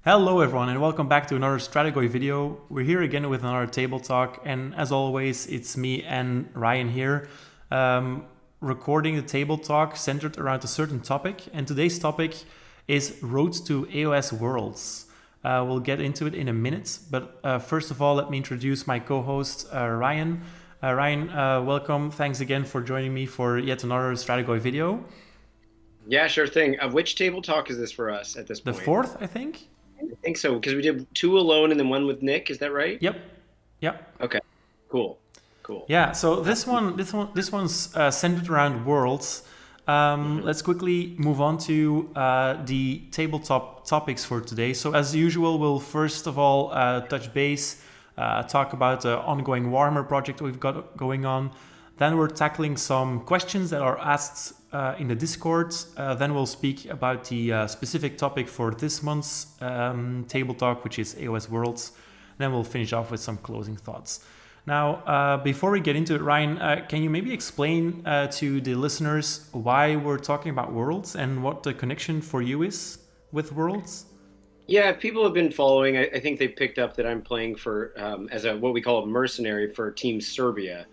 Hello everyone and welcome back to another Strategoi video. We're here again with another table talk, and as always it's me and Ryan here recording the table talk centered around a certain topic, and today's topic is Road to AOS Worlds. We'll get into it in a minute, but first of all let me introduce my co-host Ryan. Ryan, welcome. Thanks again for joining me for yet another Strategoi video. Yeah, sure thing. Which table talk is this for us at this The point? fourth, I think. I think so, because we did two alone and then one with Nick. Is that right? Yep. Okay, cool. Cool. Yeah, so this one's centered around worlds. Let's quickly move on to the tabletop topics for today. So as usual, we'll first of all touch base, talk about the ongoing Warhammer project we've got going on. Then we're tackling some questions that are asked in the Discord. Then we'll speak about the specific topic for this month's table talk, which is AOS Worlds. Then we'll finish off with some closing thoughts. Now, before we get into it, Ryan, can you maybe explain to the listeners why we're talking about Worlds and what the connection for you is with Worlds? Yeah, if people have been following, I think they've picked up that I'm playing for as a what we call a mercenary for Team Serbia.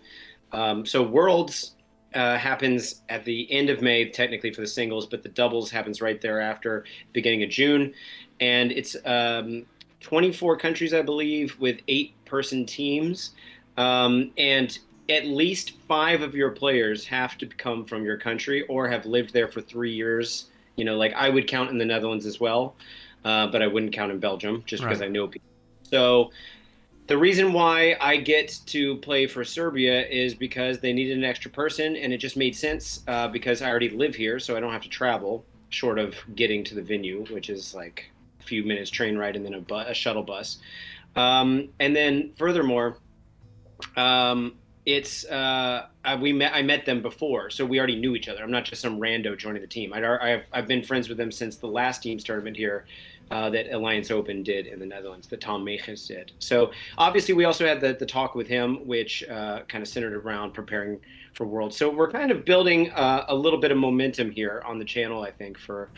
So Worlds happens at the end of May, technically for the singles, but the doubles happens right thereafter, beginning of June, and it's 24 countries, I believe, with 8-person teams, and at least 5 of your players have to come from your country or have lived there for 3 years. You know, like I would count in the Netherlands as well, but I wouldn't count in Belgium just because I know people. So the reason why I get to play for Serbia is because they needed an extra person, and it just made sense because I already live here, so I don't have to travel, short of getting to the venue, which is like a few minutes train ride and then a shuttle bus. And then furthermore, I met them before, so we already knew each other. I'm not just some rando joining the team. I've been friends with them since the last team's tournament here that Alliance Open did in the Netherlands, that Tom Megens did. So obviously we also had the talk with him, which kind of centered around preparing for Worlds. So we're kind of building a little bit of momentum here on the channel, I think, for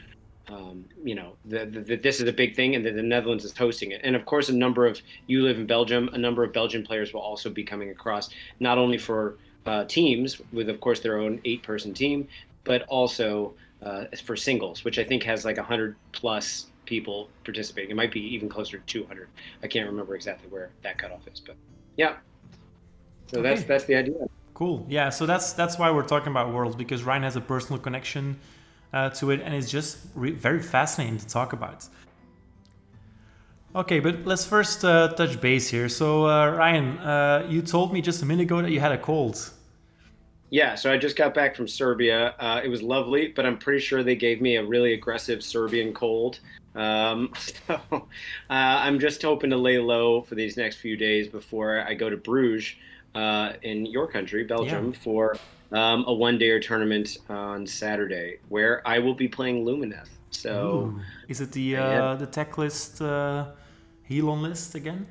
this is a big thing, and that the Netherlands is hosting it. And of course, you live in Belgium, a number of Belgian players will also be coming across, not only for teams with, of course, their own 8-person team, but also for singles, which I think has like 100 plus people participating. It might be even closer to 200. I can't remember exactly where that cutoff is, but yeah. So Okay. that's the idea. Cool. Yeah, so that's why we're talking about Worlds, because Ryan has a personal connection to it, and it's just very fascinating to talk about. Okay, but let's first touch base here. So Ryan, you told me just a minute ago that you had a cold. Yeah, so I just got back from Serbia. It was lovely, but I'm pretty sure they gave me a really aggressive Serbian cold. So I'm just hoping to lay low for these next few days before I go to Bruges in your country, Belgium, for a one-dayer tournament on Saturday, where I will be playing Lumineth. So, is it the tech list, Helon list again?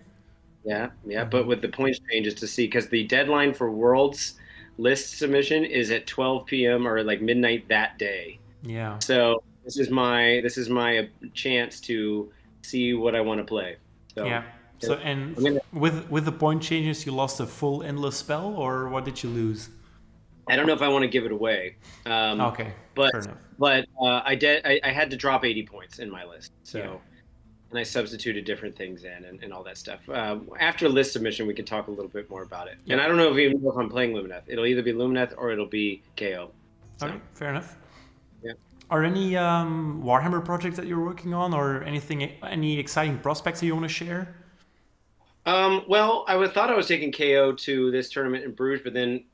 Yeah, but with the points changes to see, because the deadline for Worlds list submission is at 12 p.m. or like midnight that day. Yeah. So this is my chance to see what I want to play. So, yeah. So and with the point changes, you lost a full endless spell, or what did you lose? I don't know if I want to give it away. Okay, but fair enough. But I had to drop 80 points in my list. So. Yeah. And I substituted different things in and all that stuff. After list submission, we can talk a little bit more about it. Yep. And I don't know if I'm playing Lumineth. It'll either be Lumineth or it'll be KO. So. Okay, fair enough. Yeah. Are any Warhammer projects that you're working on, or any exciting prospects that you want to share? Well, thought I was taking KO to this tournament in Bruges, but then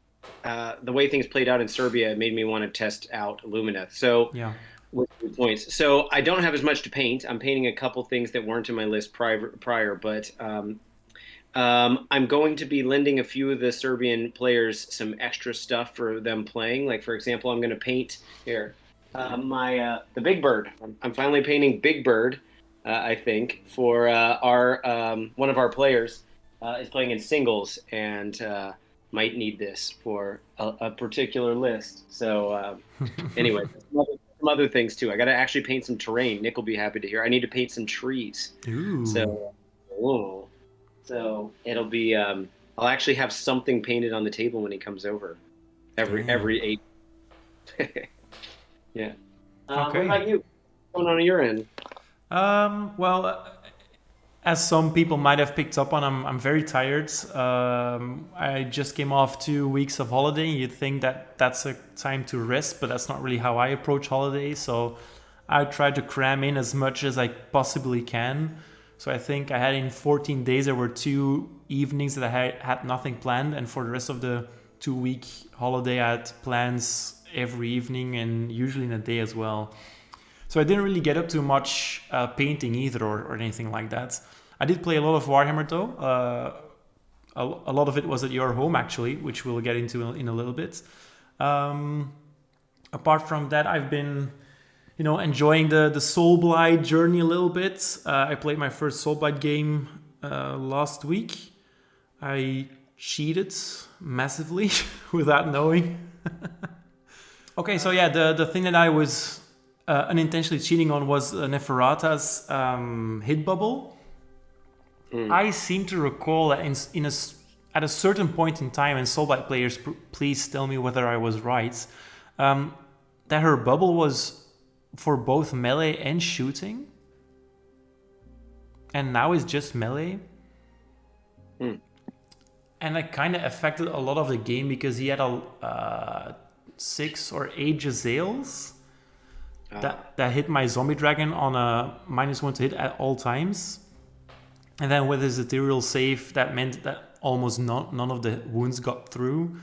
the way things played out in Serbia made me want to test out Lumineth. So yeah. With points. So I don't have as much to paint. I'm painting a couple things that weren't in my list prior, but I'm going to be lending a few of the Serbian players some extra stuff for them playing. Like, for example, I'm going to paint here the Big Bird. I'm finally painting Big Bird, I think, for one of our players is playing in singles and might need this for a particular list. So anyway, some other things too. I got to actually paint some terrain. Nick will be happy to hear. I need to paint some trees. Ooh. So, oh, so it'll be. I'll actually have something painted on the table when he comes over. Damn. Every 8. Yeah. What Okay. about you? What's going on your end? Well, as some people might have picked up on, I'm very tired. I just came off 2 weeks of holiday. You'd think that that's a time to rest, but that's not really how I approach holidays. So I try to cram in as much as I possibly can. So I think I had in 14 days, there were 2 evenings that had nothing planned. And for the rest of the 2 week holiday, I had plans every evening and usually in a day as well. So I didn't really get up to much painting either or anything like that. I did play a lot of Warhammer though. A lot of it was at your home actually, which we'll get into in a little bit. Um, Apart from that, I've been, enjoying the Soulblight journey a little bit. I played my first Soulblight game last week. I cheated massively without knowing. Okay, so yeah, the thing that I was unintentionally cheating on was Neferata's hit bubble. I seem to recall that at a certain point in time, and Soulblight players, please tell me whether I was right, um, that her bubble was for both melee and shooting, and now it's just melee. Hmm. And that kind of affected a lot of the game because he had 6 or 8 Jezzails that hit my zombie dragon on a -1 to hit at all times. And then with his ethereal save, that meant that almost none of the wounds got through.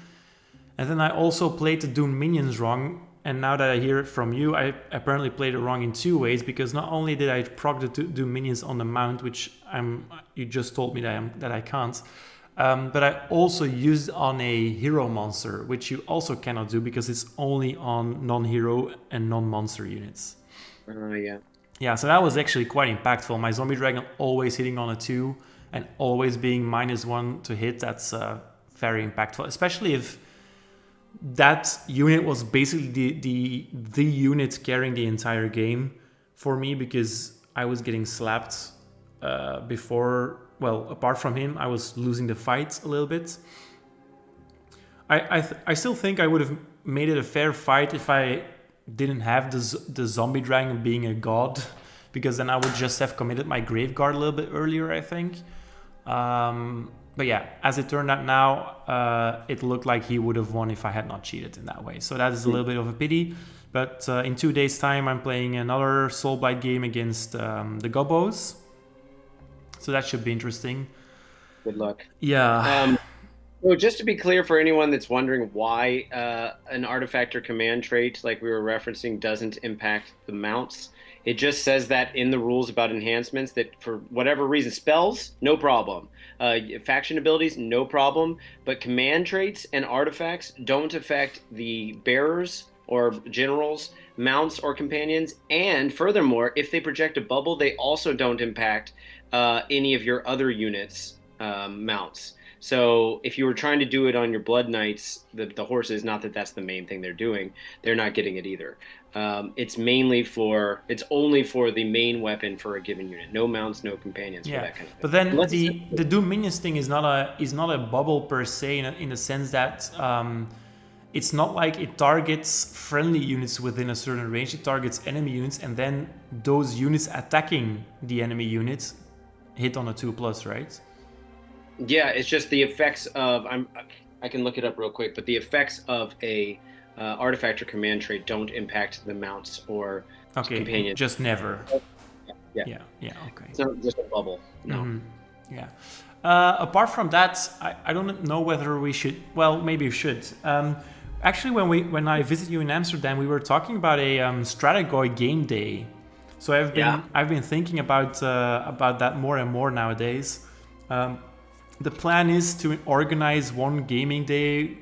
And then I also played the Doom minions wrong. And now that I hear it from you, I apparently played it wrong in 2 ways, because not only did I proc the Doom minions on the mount, which you just told me that I can't, but I also used on a hero monster, which you also cannot do because it's only on non-hero and non-monster units. Yeah. Yeah, so that was actually quite impactful. My zombie dragon always hitting on a 2 and always being -1 to hit. That's very impactful, especially if that unit was basically the unit carrying the entire game for me, because I was getting slapped before. Well, apart from him, I was losing the fight a little bit. I still think I would have made it a fair fight if I didn't have the zombie dragon being a god, because then I would just have committed my Graveguard a little bit earlier, I think. But yeah, as it turned out now, it looked like he would have won if I had not cheated in that way. So that is a little bit of a pity. But in 2 days' time, I'm playing another Soulblight game against the Gobos. So that should be interesting. Good luck. Yeah. So just to be clear for anyone that's wondering why an artifact or command trait like we were referencing doesn't impact the mounts, it just says that in the rules about enhancements that for whatever reason, spells, no problem. Faction abilities, no problem. But command traits and artifacts don't affect the bearers or generals, mounts, or companions. And furthermore, if they project a bubble, they also don't impact any of your other units' mounts. So if you were trying to do it on your Blood Knights, the horses, not that that's the main thing they're doing, they're not getting it either. It's only for the main weapon for a given unit. No mounts, no companions for that kind of thing. But then the Doom Minions thing is not a bubble per se in the sense that it's not like it targets friendly units within a certain range. It targets enemy units, and then those units attacking the enemy units hit on a 2+, right? Yeah, it's just the effects of I can look it up real quick, but the effects of a artifact or command trait don't impact the mounts or companions. Just never. Yeah. Okay. It's not just a bubble. No. Mm-hmm. Yeah. Apart from that, I don't know whether we should. Well, maybe we should. Actually, when I visited you in Amsterdam, we were talking about a Strategoi game day. So I've been thinking about that more and more nowadays. The plan is to organize one gaming day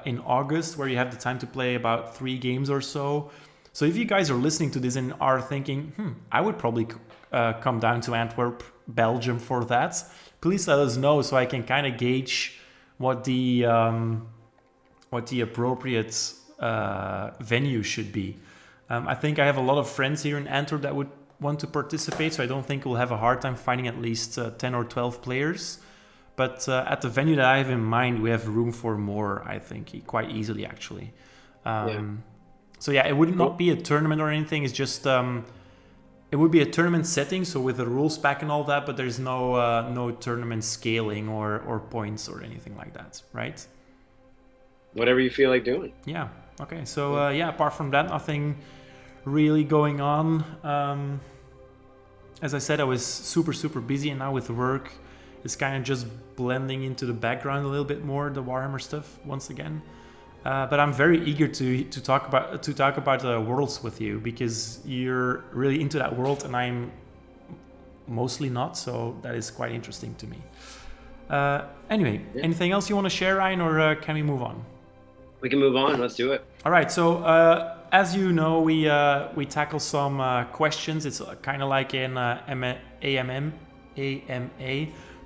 in August where you have the time to play about 3 games or so. So if you guys are listening to this and are thinking, I would probably come down to Antwerp, Belgium for that, please let us know so I can kind of gauge what the appropriate venue should be. I think I have a lot of friends here in Antwerp that would want to participate, so I don't think we'll have a hard time finding at least 10 or 12 players. But at the venue that I have in mind, we have room for more, I think, quite easily, actually. So yeah, it would not be a tournament or anything. It's just it would be a tournament setting, so with the rules pack and all that. But there's no tournament scaling or points or anything like that, right? Whatever you feel like doing. Yeah. Okay. So apart from that, nothing really going on. As I said, I was super busy, and now with work, it's kind of just blending into the background a little bit more, the Warhammer stuff once again. But I'm very eager to talk about Worlds with you, because you're really into that world and I'm mostly not, so that is quite interesting to me. Anyway, anything else you want to share, Ryan, or can we move on? We can move on. Let's do it. All right. So as you know, we tackle some questions. It's kind of like an AMA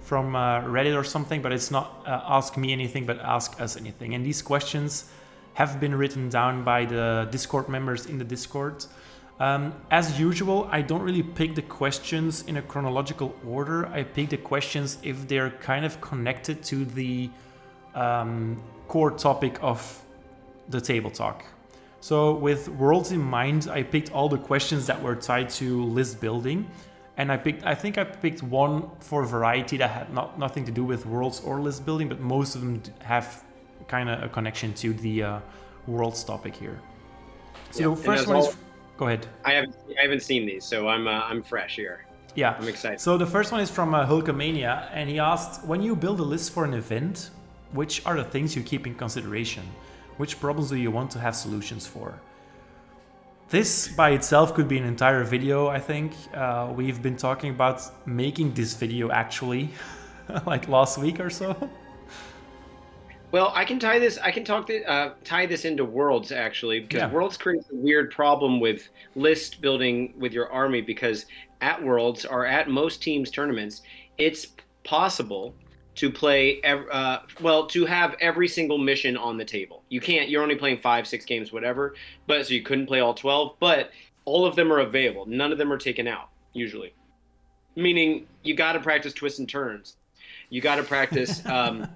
from Reddit or something, but it's not ask me anything, but ask us anything. And these questions have been written down by the Discord members in the Discord. As usual, I don't really pick the questions in a chronological order. I pick the questions if they're kind of connected to the core topic of the table talk. So with Worlds in mind, I picked all the questions that were tied to list building. And I think I picked one for variety that had nothing to do with Worlds or list building, but most of them have kind of a connection to the Worlds topic here. So the first one is... Go ahead. I haven't seen these, so I'm fresh here. Yeah. I'm excited. So the first one is from Hulkamania, and he asked, when you build a list for an event, which are the things you keep in consideration? Which problems do you want to have solutions for? This by itself could be an entire video, I think. We've been talking about making this video actually, like last week or so. Well, I can tie this into Worlds actually, because Worlds creates a weird problem with list building with your army, because at Worlds or at most teams' tournaments, it's possible to play to have every single mission on the table. You're only playing 5-6 games, whatever, so you couldn't play all 12, but all of them are available. None of them are taken out usually, meaning you got to practice twists and turns. You got to practice why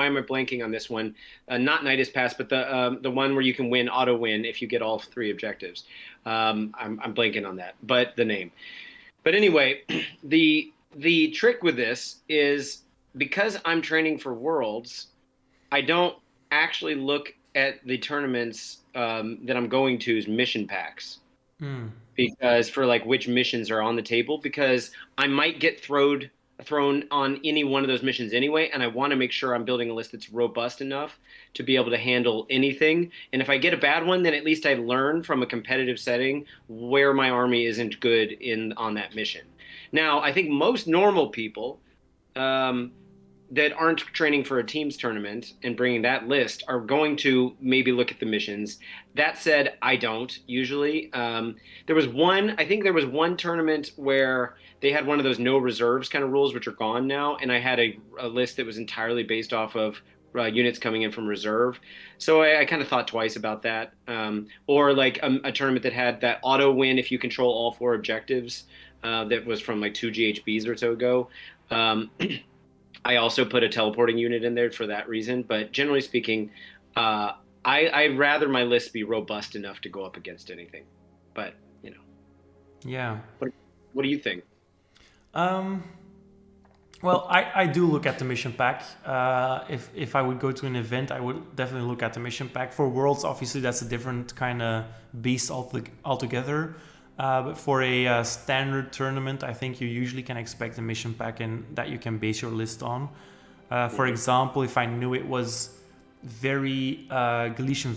am I blanking on this one? Not Nidus Pass, but the one where you can auto win if you get all 3 objectives. I'm blanking on that, but the name. But anyway, the trick with this is, because I'm training for Worlds, I don't actually look at the tournaments that I'm going to as mission packs. Because for like which missions are on the table, because I might get thrown on any one of those missions anyway, and I want to make sure I'm building a list that's robust enough to be able to handle anything. And if I get a bad one, then at least I learn from a competitive setting where my army isn't good on that mission. Now, I think most normal people that aren't training for a teams tournament and bringing that list are going to maybe look at the missions. That said, I don't usually. There was one tournament where they had one of those no reserves kind of rules, which are gone now, and I had a list that was entirely based off of units coming in from reserve. So I kind of thought twice about that. Or like a tournament that had that auto win if you control all 4 objectives. That was from like 2 GHBs or so ago. I also put a teleporting unit in there for that reason. But generally speaking, I'd rather my list be robust enough to go up against anything. But, you know. Yeah. What do you think? Well, I do look at the mission pack. If I would go to an event, I would definitely look at the mission pack. For Worlds, obviously, that's a different kind of beast altogether. But for a standard tournament, I think you usually can expect a mission pack and that you can base your list on. For example, if I knew it was very Galician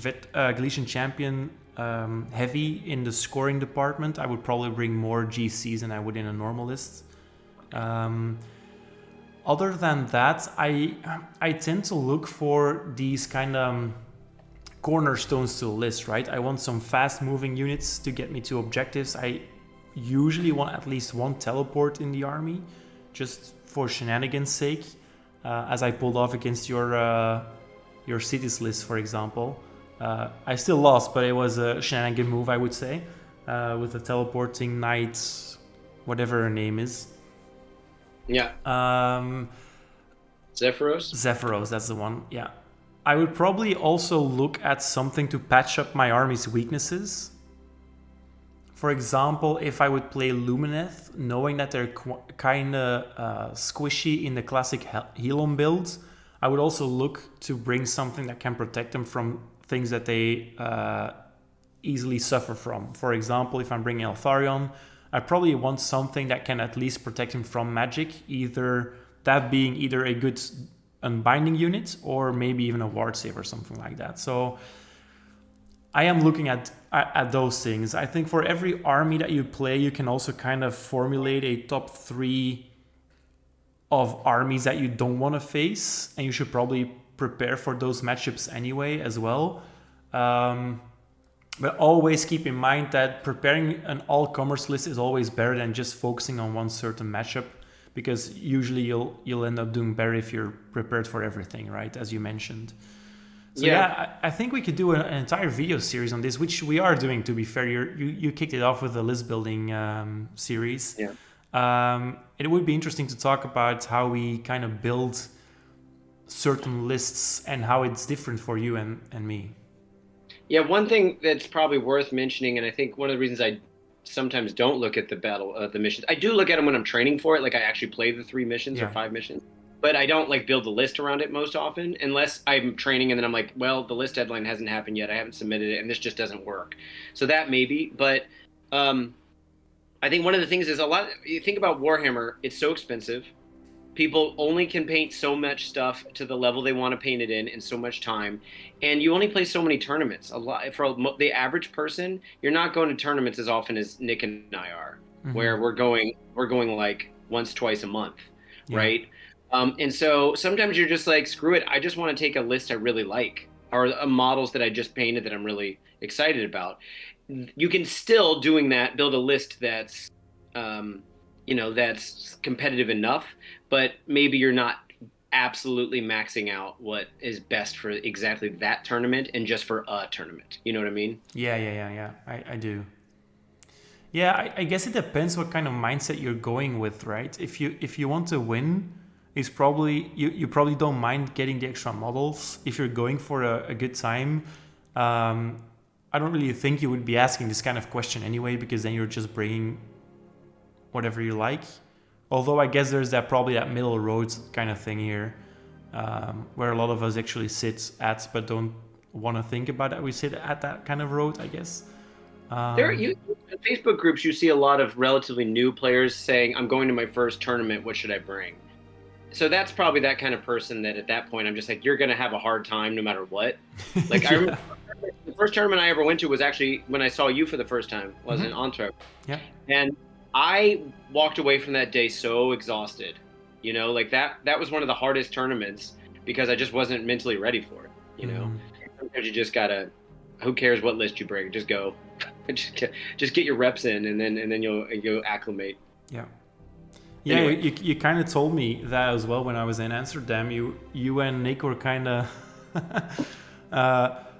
champion heavy in the scoring department, I would probably bring more GCs than I would in a normal list. Other than that, I tend to look for these kind of cornerstones to the list, right? I want some fast moving units to get me to objectives. I usually want at least one teleport in the army, just for shenanigans sake, as I pulled off against your cities list, for example. I still lost, but it was a shenanigan move, I would say, with the teleporting knight, whatever her name is. Yeah. Zephyros, that's the one. Yeah. I would probably also look at something to patch up my army's weaknesses. For example, if I would play Lumineth, knowing that they're kind of squishy in the classic Helom builds, I would also look to bring something that can protect them from things that they easily suffer from. For example, if I'm bringing Eltharion, I probably want something that can at least protect him from magic, either that being either a good unbinding unit or maybe even a ward save or something like that. So I am looking at those things. I think for every army that you play, you can also kind of formulate a top 3 of armies that you don't want to face, and you should probably prepare for those matchups anyway as well. But always keep in mind that preparing an all-comers list is always better than just focusing on one certain matchup, because usually you'll end up doing better if you're prepared for everything, right? As you mentioned. So yeah, I think we could do an entire video series on this, which we are doing, to be fair. You kicked it off with the list building series. Yeah. It would be interesting to talk about how we kind of build certain lists and how it's different for you and me. Yeah, one thing that's probably worth mentioning, and I think one of the reasons I sometimes don't look at the missions. I do look at them when I'm training for it. Like I actually play the 3 missions or 5 missions, but I don't like build the list around it most often, unless I'm training and then I'm like, well, the list deadline hasn't happened yet. I haven't submitted it, and this just doesn't work. So that maybe, but I think one of the things is you think about Warhammer, it's so expensive. People only can paint so much stuff to the level they want to paint it in so much time, and you only play so many tournaments. A lot for the average person, you're not going to tournaments as often as Nick and I are, where we're going like once, twice a month, right? And so sometimes you're just like, screw it, I just want to take a list I really like, or models that I just painted that I'm really excited about. You can still doing that build a list that's that's competitive enough, but maybe you're not absolutely maxing out what is best for exactly that tournament and just for a tournament. You know what I mean? Yeah. I do. Yeah, I guess it depends what kind of mindset you're going with, right? If you want to win, it's probably you probably don't mind getting the extra models. If you're going for a good time, I don't really think you would be asking this kind of question anyway, because then you're just bringing whatever you like. Although I guess there's probably that middle road kind of thing here, where a lot of us actually sit at but don't want to think about that. We sit at that kind of road, I guess. In Facebook groups, you see a lot of relatively new players saying, I'm going to my first tournament, what should I bring? So that's probably that kind of person that at that point, I'm just like, you're going to have a hard time no matter what. Like I remember the first tournament I ever went to was actually when I saw you for the first time, was in Antwerp. Yeah. And I walked away from that day so exhausted, like that was one of the hardest tournaments because I just wasn't mentally ready for it, Sometimes you just gotta, who cares what list you bring, just go, just get your reps in, and then you'll acclimate. Yeah. Anyway. You kind of told me that as well when I was in Amsterdam. You and Nick were kind of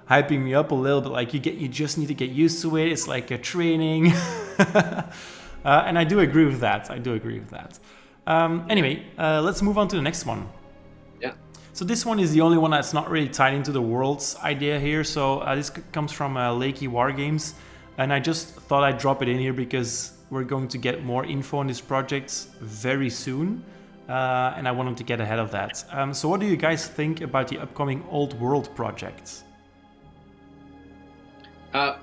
hyping me up a little bit, like you just need to get used to it. It's like a training. And I do agree with that. Anyway, let's move on to the next one. Yeah. So this one is the only one that's not really tied into the Worlds idea here. So this comes from Lakey Wargames. And I just thought I'd drop it in here because we're going to get more info on this project very soon. And I wanted to get ahead of that. So what do you guys think about the upcoming Old World project?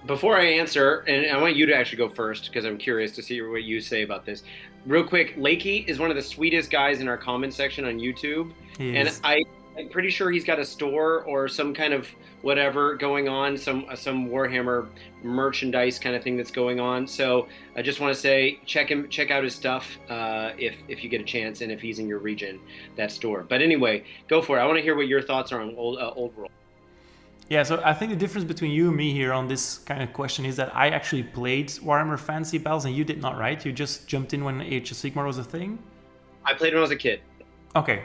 Before I answer, and I want you to actually go first because I'm curious to see what you say about this. Real quick, Lakey is one of the sweetest guys in our comment section on YouTube. And I'm pretty sure he's got a store or some kind of whatever going on, some Warhammer merchandise kind of thing that's going on. So I just want to say, check out his stuff if you get a chance, and if he's in your region, that store. But anyway, go for it. I want to hear what your thoughts are on Old World. Yeah, so I think the difference between you and me here on this kind of question is that I actually played Warhammer Fantasy Battles and you did not, right? You just jumped in when Age of Sigmar was a thing? I played when I was a kid. Okay,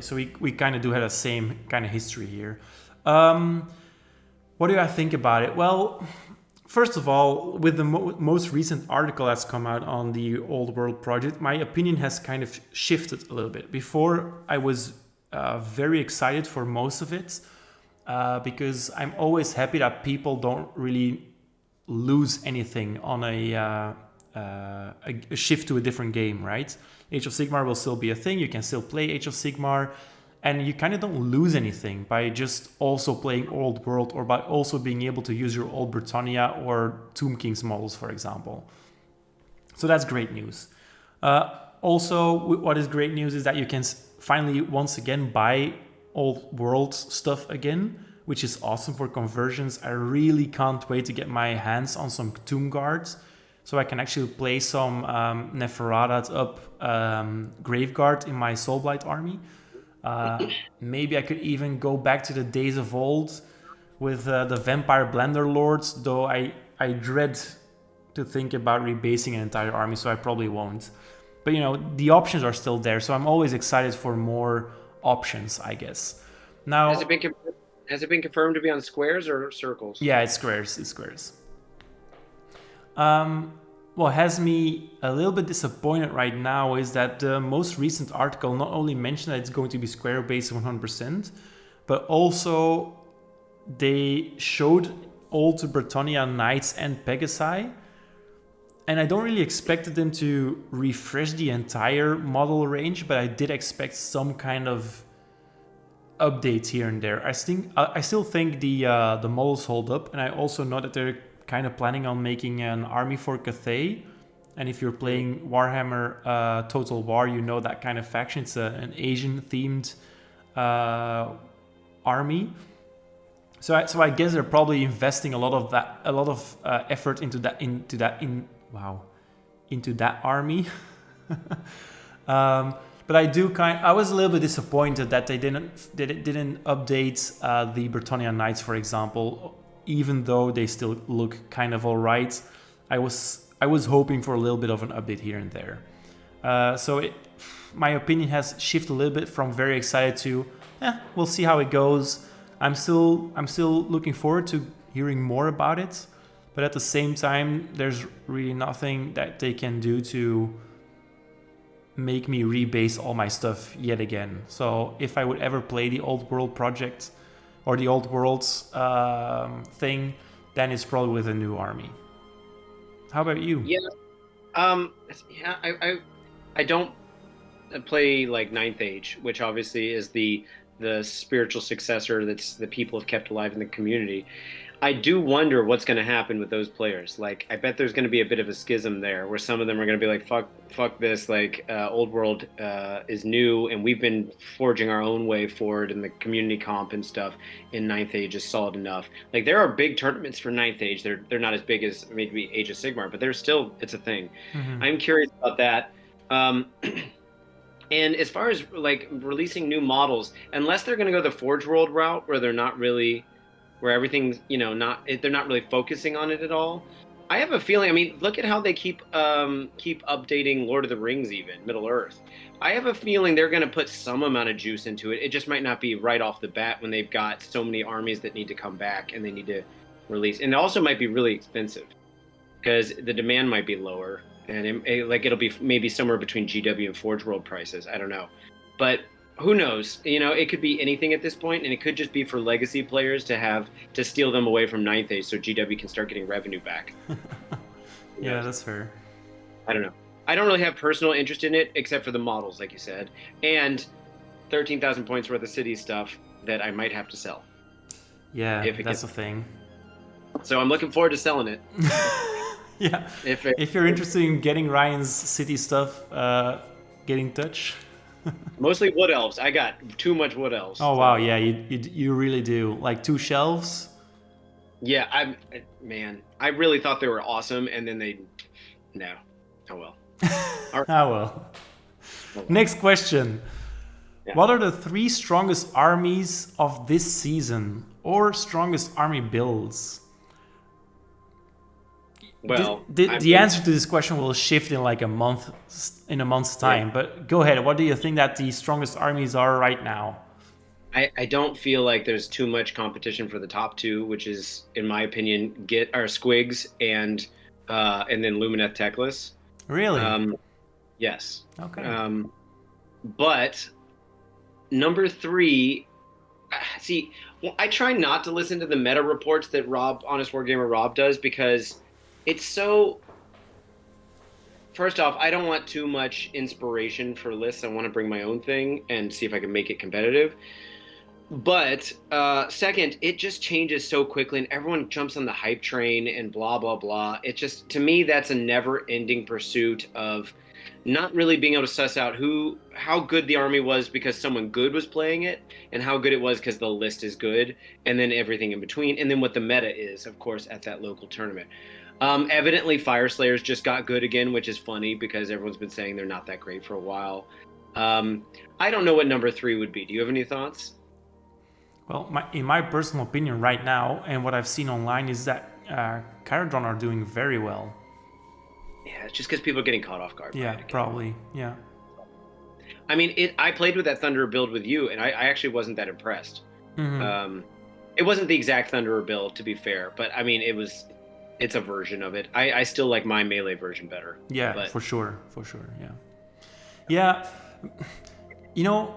so we kind of do have the same kind of history here. What do I think about it? Well, first of all, with the most recent article that's come out on the Old World project, my opinion has kind of shifted a little bit. Before, I was very excited for most of it because I'm always happy that people don't really lose anything on a shift to a different game, right? Age of Sigmar will still be a thing. You can still play Age of Sigmar, and you kind of don't lose anything by just also playing Old World or by also being able to use your Old Britannia or Tomb King's models, for example. So that's great news. Also, what is great news is that you can finally once again buy Old World stuff again, which is awesome for conversions. I really can't wait to get my hands on some Tomb Guards, so I can actually play some Neferata's up Graveguard in my Soulblight army. Maybe I could even go back to the days of old with the Vampire Blender Lords, though I dread to think about rebasing an entire army, so I probably won't. But you know, the options are still there, so I'm always excited for more options, I guess. Now, Has it been confirmed to be on squares or circles? Yeah, it's squares. It's squares. What has me a little bit disappointed right now is that the most recent article not only mentioned that it's going to be square based 100%, but also they showed Old Britannia Knights and Pegasi. And I don't really expect them to refresh the entire model range, but I did expect some kind of updates here and there. I still think the models hold up, and I also know that they're kind of planning on making an army for Cathay. And if you're playing Warhammer Total War, you know that kind of faction. It's an Asian themed army. So I guess they're probably investing a lot of effort into that army. But I was a little bit disappointed that they didn't update the Britannia Knights, for example, even though they still look kind of alright. I was hoping for a little bit of an update here and there. My opinion has shifted a little bit from very excited to, we'll see how it goes. I'm still looking forward to hearing more about it, but at the same time, there's really nothing that they can do to make me rebase all my stuff yet again. So if I would ever play the Old World project or the Old Worlds thing, then it's probably with a new army. How about you? I don't play like Ninth Age, which obviously is the spiritual successor that's the people have kept alive in the community. I do wonder what's going to happen with those players. Like, I bet there's going to be a bit of a schism there, where some of them are going to be like, fuck this. Like, Old World is new, and we've been forging our own way forward, and the community comp and stuff in Ninth Age is solid enough. Like, there are big tournaments for Ninth Age. They're not as big as maybe Age of Sigmar, but it's a thing. Mm-hmm. I'm curious about that. And as far as like releasing new models, unless they're going to go the Forge World route, where they're not really, where everything's, they're not really focusing on it at all. I have a feeling. I mean, look at how they keep updating Lord of the Rings, even Middle Earth. I have a feeling they're going to put some amount of juice into it. It just might not be right off the bat when they've got so many armies that need to come back and they need to release. And it also might be really expensive because the demand might be lower. And it'll be maybe somewhere between GW and Forge World prices. I don't know. But who knows? It could be anything at this point, and it could just be for legacy players to steal them away from Ninth Age so GW can start getting revenue back. Yeah, that's fair. I don't know. I don't really have personal interest in it, except for the models, like you said, and 13,000 points worth of city stuff that I might have to sell. Yeah, that's the thing. So I'm looking forward to selling it. Yeah. If you're interested in getting Ryan's city stuff, get in touch. Mostly wood elves. I got too much wood elves. Oh wow, yeah, you really do. Like 2 shelves. Yeah, I really thought they were awesome, and then no. Oh well. Right. Oh well. Next question. Yeah. What are the 3 strongest armies of this season, or strongest army builds? Well, the answer to this question will shift in like a month's time. Yeah. But go ahead. What do you think that the strongest armies are right now? I don't feel like there's too much competition for the top two, which is, in my opinion, Git or Squigs and then Lumineth Teclis. Really? Um, yes. Okay. But number three, see, well, I try not to listen to the meta reports that Rob, Honest Wargamer Rob, does because it's so. First off, I don't want too much inspiration for lists. I want to bring my own thing and see if I can make it competitive. But second, it just changes so quickly, and everyone jumps on the hype train and blah blah blah. It just, to me, that's a never-ending pursuit of not really being able to suss out how good the army was because someone good was playing it, and how good it was because the list is good, and then everything in between, and then what the meta is, of course, at that local tournament. Evidently, Fire Slayers just got good again, which is funny because everyone's been saying they're not that great for a while. I don't know what number three would be. Do you have any thoughts? Well, in my personal opinion right now, and what I've seen online, is that Caradron are doing very well. Yeah, it's just because people are getting caught off guard. Yeah, probably. Yeah. I mean, I played with that Thunderer build with you, and I actually wasn't that impressed. Mm-hmm. It wasn't the exact Thunderer build, to be fair, but I mean, it's a version of it. I still like my melee version better. Yeah, but... for sure. Yeah. Yeah. You know,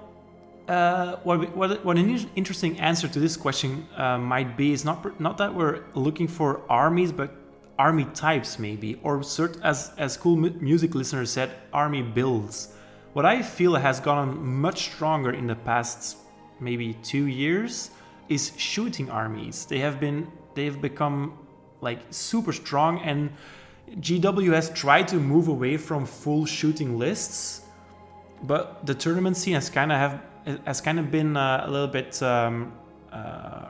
what an interesting answer to this question might be is not that we're looking for armies, but army types maybe, or as cool music listeners said, army builds. What I feel has gotten much stronger in the past maybe 2 years is shooting armies. They've become like super strong, and GW has tried to move away from full shooting lists, but the tournament scene has kind of been a little bit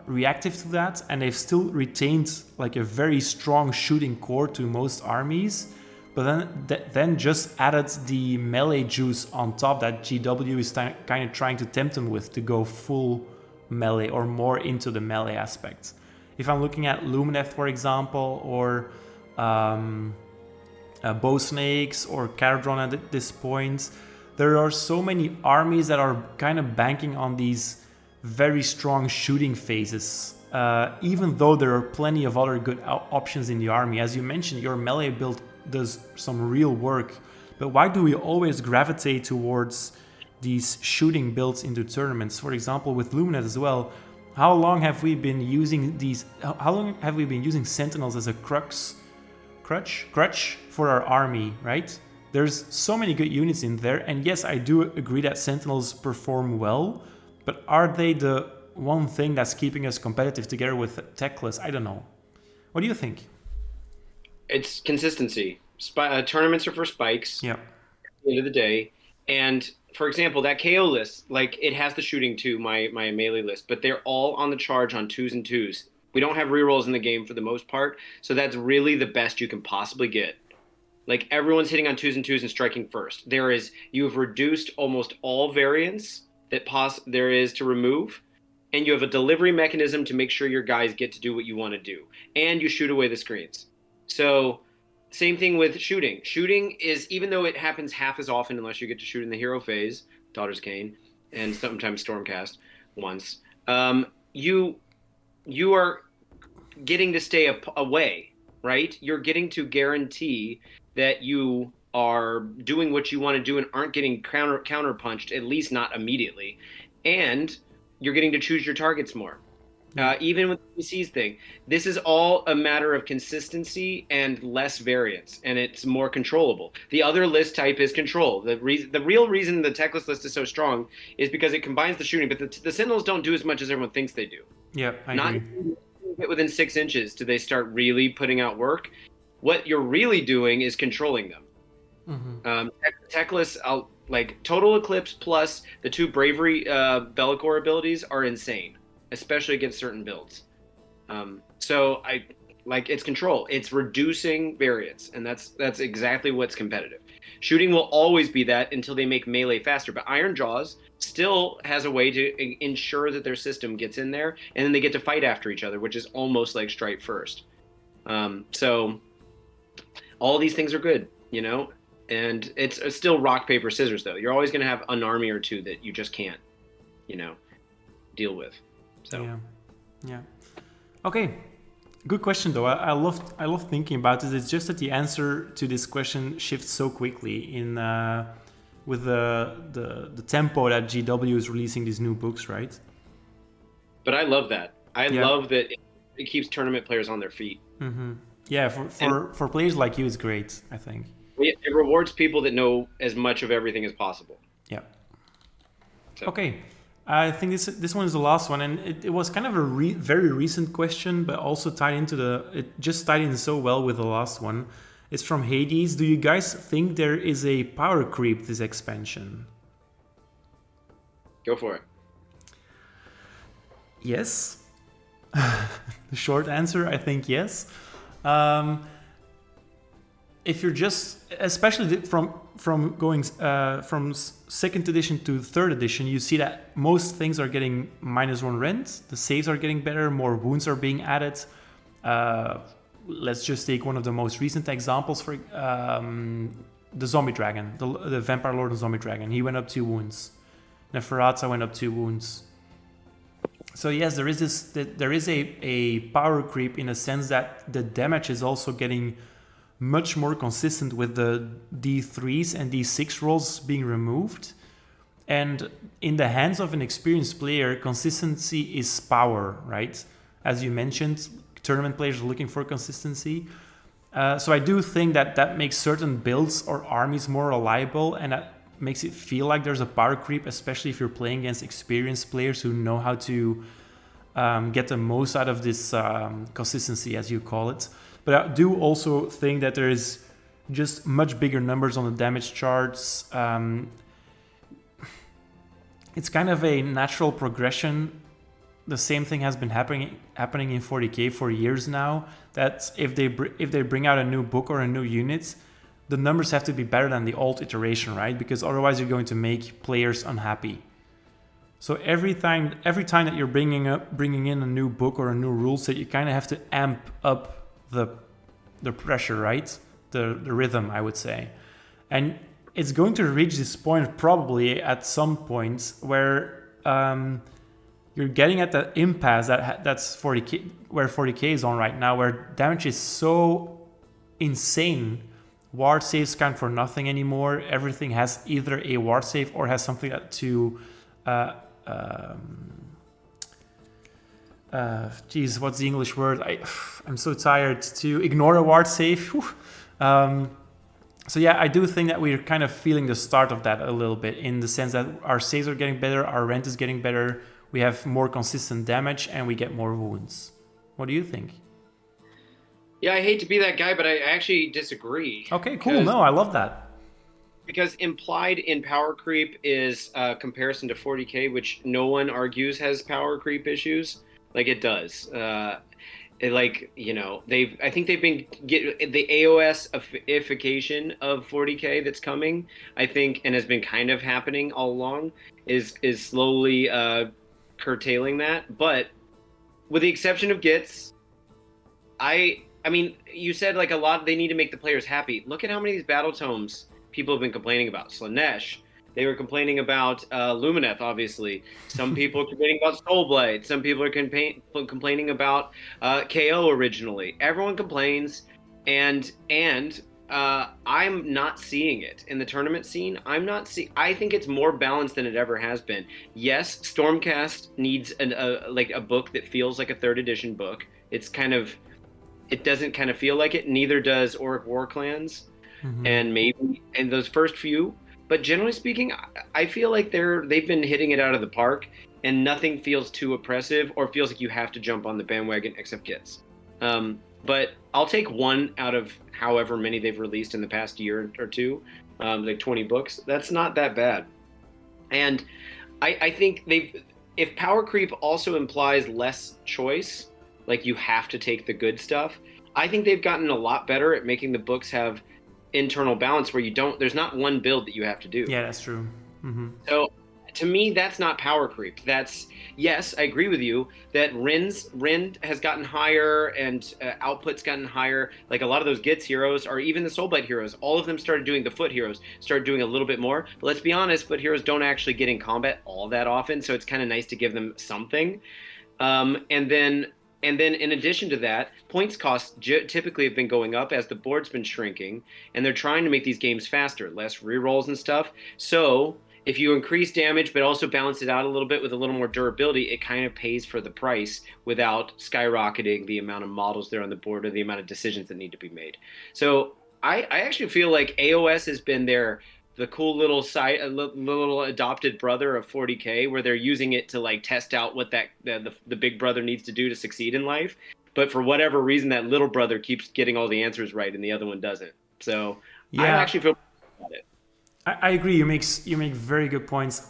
reactive to that, and they've still retained like a very strong shooting core to most armies, but then just added the melee juice on top that GW is kind of trying to tempt them with to go full melee or more into the melee aspect. If I'm looking at Lumineth, for example, or Bow Snakes or Caradron at this point, there are so many armies that are kind of banking on these very strong shooting phases, even though there are plenty of other good options in the army. As you mentioned, your melee build does some real work, but why do we always gravitate towards these shooting builds into tournaments? For example, with Lumineth as well, how long have we been using Sentinels as a crutch for our army, right? There's so many good units in there, and yes, I do agree that Sentinels perform well, but are they the one thing that's keeping us competitive together with Teclis? I don't know. What do you think? It's consistency. Tournaments are for spikes. Yeah. At the end of the day, and for example, that KO list, like it has the shooting too, my melee list, but they're all on the charge on 2s and 2s. We don't have rerolls in the game for the most part, so that's really the best you can possibly get. Like everyone's hitting on 2s and 2s and striking first. You have reduced almost all variance that there is to remove, and you have a delivery mechanism to make sure your guys get to do what you want to do, and you shoot away the screens. So same thing with shooting. Shooting is, even though it happens half as often unless you get to shoot in the hero phase, Daughter's Cane, and sometimes Stormcast once, you are getting to stay away, right? You're getting to guarantee that you are doing what you want to do and aren't getting counter punched, at least not immediately, and you're getting to choose your targets more. Even with the PCs thing, this is all a matter of consistency and less variance, and it's more controllable. The other list type is control. The real reason the Teclis list is so strong is because it combines the shooting, but the Sentinels don't do as much as everyone thinks they do. Yeah, I agree. Not within 6 inches do they start really putting out work. What you're really doing is controlling them. Mm-hmm. Teclis, like Total Eclipse plus the 2 Bravery Bellicor abilities are insane, especially against certain builds. So it's control. It's reducing variance, and that's exactly what's competitive. Shooting will always be that until they make melee faster. But Iron Jaws still has a way to ensure that their system gets in there, and then they get to fight after each other, which is almost like strike first. So all these things are good, and it's still rock, paper, scissors, though. You're always going to have an army or two that you just can't, deal with. So yeah. Okay, good question though. I love thinking about it. It's just that the answer to this question shifts so quickly in with the tempo that GW is releasing these new books, right? but I love that. I love that it keeps tournament players on their feet. Mm-hmm. Yeah, for players like you, it's great, I think. It rewards people that know as much of everything as possible. Yeah. So. Okay. I think this one is the last one, and it was kind of a very recent question, but also it just tied in so well with the last one. It's from Hades. Do you guys think there is a power creep this expansion? Go for it. Yes. The short answer, I think yes. If you're just, especially from going from second edition to third edition, you see that most things are getting -1 rent. The saves are getting better. More wounds are being added. Let's just take one of the most recent examples for the Zombie Dragon, the Vampire Lord and Zombie Dragon. He went up 2 wounds. Neferata went up 2 wounds. So yes, there is a power creep in a sense that the damage is also getting much more consistent with the D3s and D6 rolls being removed. And in the hands of an experienced player, consistency is power, right? As you mentioned, tournament players are looking for consistency. So I do think that makes certain builds or armies more reliable, and that makes it feel like there's a power creep, especially if you're playing against experienced players who know how to get the most out of this consistency, as you call it. But I do also think that there is just much bigger numbers on the damage charts. It's kind of a natural progression. The same thing has been happening in 40k for years now. That if they bring out a new book or a new unit, the numbers have to be better than the old iteration, right? Because otherwise you're going to make players unhappy. So every time that you're bringing in a new book or a new rule set, you kind of have to amp up the pressure, right? The rhythm, I would say. And it's going to reach this point probably at some point where you're getting at the impasse that's 40k, where 40k is on right now, where damage is so insane. Ward saves count for nothing anymore. Everything has either a ward save or has something to what's the English word? I'm so tired to ignore a ward save. So yeah, I do think that we're kind of feeling the start of that a little bit, in the sense that our saves are getting better, our rent is getting better, we have more consistent damage, and we get more wounds. What do you think? Yeah, I hate to be that guy, but I actually disagree. Okay, cool. No, I love that. Because implied in power creep is a comparison to 40k, which no one argues has power creep issues. Like, it does. I think they've been the AOS-ification of 40k that's coming, I think, and has been kind of happening all along, is slowly curtailing that. But with the exception of Gits, I mean, you said like a lot, they need to make the players happy. Look at how many of these battle tomes people have been complaining about. Slanesh, they were complaining about Lumineth, obviously. Some people are complaining about Soulblade. Some people are complaining about KO originally. Everyone complains, and I'm not seeing it in the tournament scene. I think it's more balanced than it ever has been. Yes, Stormcast needs a book that feels like a 3rd edition book. It doesn't kind of feel like it. Neither does Auric War Clans, and maybe in those first few. But generally speaking, I feel like they've been hitting it out of the park, and nothing feels too oppressive or feels like you have to jump on the bandwagon except Gits. But I'll take one out of however many they've released in the past year or two, like 20 books. That's not that bad. And I think if power creep also implies less choice, like you have to take the good stuff, I think they've gotten a lot better at making the books have internal balance where there's not one build that you have to do. Yeah, that's true. So to me, that's not power creep. That's, yes, I agree with you that Ren has gotten higher and output's gotten higher. Like a lot of those Gits heroes, or even the Soulblight heroes, all of them started doing, the Foot heroes started doing a little bit more. But let's be honest, Foot heroes don't actually get in combat all that often, so it's kind of nice to give them something. And then in addition to that, points costs typically have been going up as the board's been shrinking, and they're trying to make these games faster, less rerolls and stuff. So if you increase damage but also balance it out a little bit with a little more durability, it kind of pays for the price without skyrocketing the amount of models there on the board or the amount of decisions that need to be made. So I actually feel like AOS has been the cool little little adopted brother of 40K, where they're using it to like test out what the big brother needs to do to succeed in life. But for whatever reason, that little brother keeps getting all the answers right, and the other one doesn't. So I actually feel about it. I agree. You make very good points.